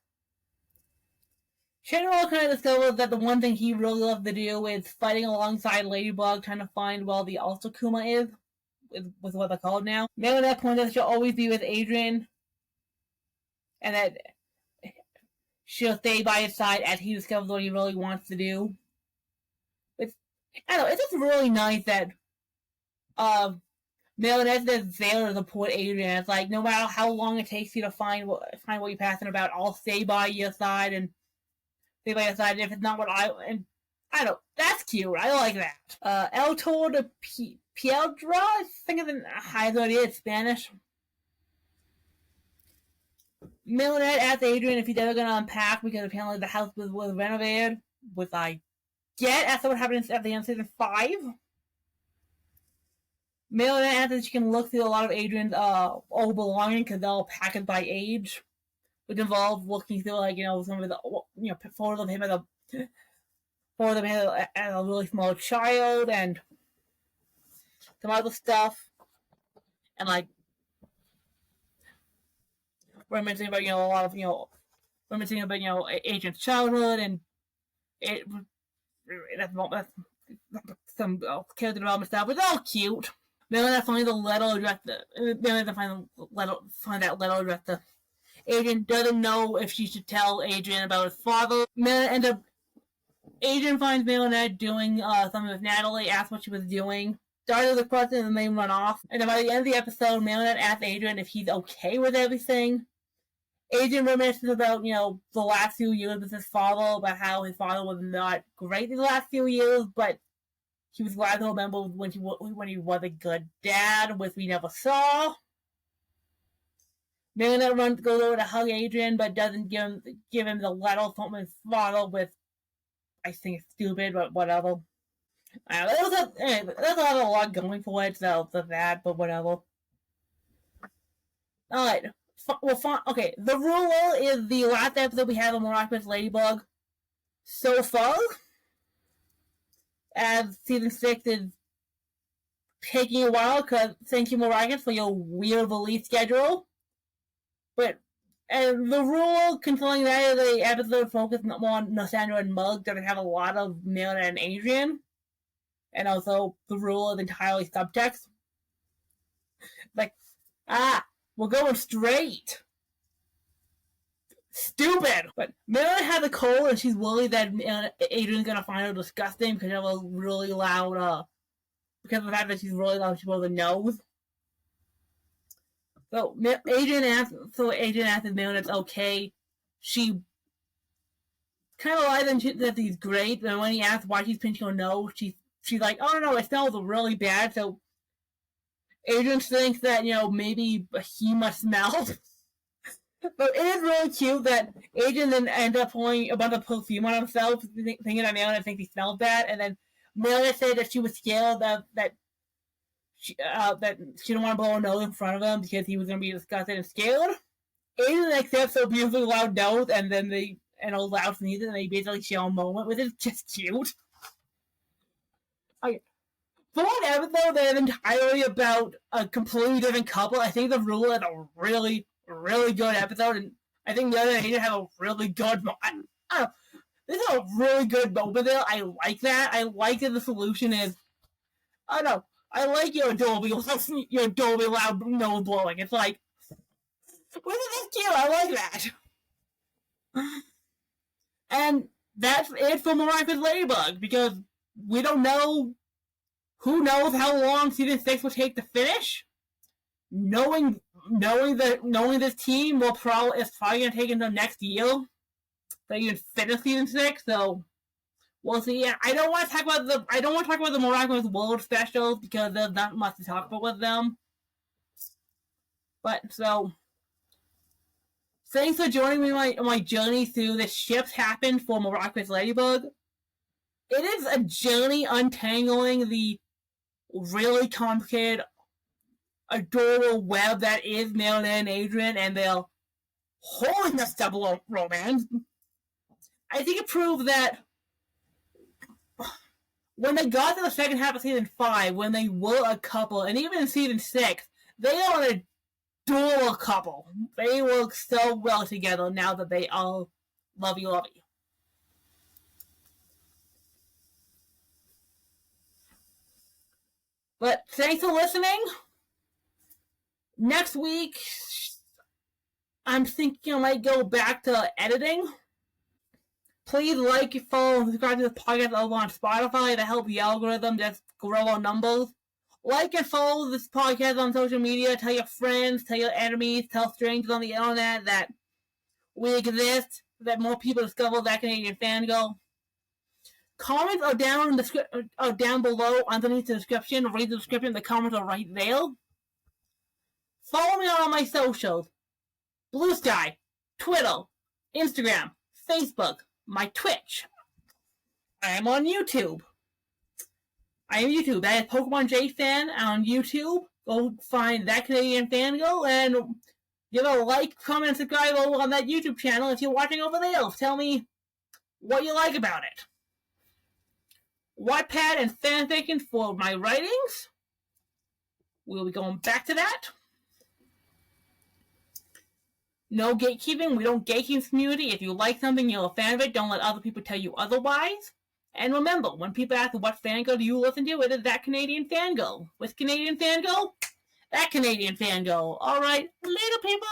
Shenron kind of discovers that the one thing he really loves to do is fighting alongside Ladybug, trying to find where the Ultra Kuma is, with what they're called now. Marionette points out that she'll always be with Adrian, and that she'll stay by his side as he discovers what he really wants to do. I don't know, it's just really nice that Marionette is there to support Adrian. It's like, no matter how long it takes you to find what you're passionate about, I'll stay by your side and stay by your side. If it's not what I don't. That's cute. I like that. El Toro de Piedra, I think it's how it is Spanish. Marionette asks Adrian if he's ever going to unpack because apparently the house was renovated, which I get after what happened at the end of season 5. Marionette asks that she can look through a lot of Adrian's old belongings because they're all packaged by age, which involves looking through some of the photos of him as a really small child and some other stuff, and reminiscing about a lot of reminiscing about Adrian's childhood and that's some character development stuff. It's all cute. Marionette finds the letter addressed. Marionette find that letter addressed to Adrian. Doesn't know if she should tell Adrian about his father. Adrian finds Marionette doing something with Natalie. Asks what she was doing. Started the question and they run off. And then by the end of the episode, Marionette asks Adrian if he's okay with everything. Adrian reminisces about the last few years with his father, about how his father was not great in the last few years, but he was glad to remember when he was a good dad, which we never saw. Marionette goes over to hug Adrian, but doesn't give him the letter from his father, with I think it's stupid, but whatever. There's not a lot going for it, so that, but whatever. Alright. Well, okay. The Ruler is the last episode we have of Miraculous Ladybug so far, as season 6 is taking a while, because thank you, Miraculous, for your weird release schedule. But the Ruler, controlling that, is the episode focused more on Nathaniel and Mug, doesn't have a lot of Marionette and Adrian. And also, the Ruler is entirely subtext. We're going straight. Stupid! But Marionette has a cold and she's worried that Adrian's gonna find her disgusting because of a really loud, because of the fact that she's really loud, she blows her nose. So Adrian asks if Marionette's okay. She kind of lies and that he's great, but when he asks why she's pinching her nose, she's like, oh no, it smells really bad, so Adrian thinks that, maybe he must smell. But it is really cute that Adrian then ends up pouring a bunch of perfume on himself, thinking that Marionette thinks he smells bad, and then Marionette said that she was scared that she didn't want to blow her nose in front of him because he was going to be disgusted and scared. Adrian accepts her beautifully loud nose, and then loud sneezes, and they basically share a moment with it. It's just cute. For an episode that is entirely about a completely different couple, I think The Ruler is a really, really good episode, and I think the other Adrian have a really good moment. This is a really good moment there. I like that. I like that the solution is, I don't know, I like your Dolby loud nose blowing. It's like, what is this cute? I like that. And that's it for Miraculous Ladybug, because we don't know. Who knows how long season 6 will take to finish? Knowing this team is probably going to take until next year to even finish season 6. So we'll see. I don't want to talk about the Miraculous World specials because there's not much to talk about with them. But so, thanks for joining me on my journey through the shifts happened for Miraculous Ladybug. It is a journey untangling the really complicated, adorable web that is Marionette and Adrian and their holiness double romance. I think it proved that when they got to the second half of season 5, when they were a couple, and even in season 6, they are on a adorable couple. They work so well together now that they all lovey-lovey. But thanks for listening. Next week, I'm thinking I might go back to editing. Please like, follow, and subscribe to the podcast over on Spotify to help the algorithm just grow our numbers. Like and follow this podcast on social media. Tell your friends, tell your enemies, tell strangers on the internet that we exist, that more people discover that Canadian Fangirl. Comments are down below underneath the description. Read the description. The comments are right there. Follow me on all my socials. Blue Sky, Twitter, Instagram, Facebook, my Twitch. I am on YouTube. I am YouTube. That is Pokemon J Fan on YouTube. Go find that Canadian Fangirl and give a like, comment, and subscribe over on that YouTube channel if you're watching over there. Tell me what you like about it. Wattpad and fanfiction for my writings. We'll be going back to that. No gatekeeping. We don't gatekeep the community. If you like something, you're a fan of it. Don't let other people tell you otherwise. And remember, when people ask what fangirl do you listen to, it is that Canadian Fangirl. With Canadian Fangirl, that Canadian Fangirl. Alright, later people!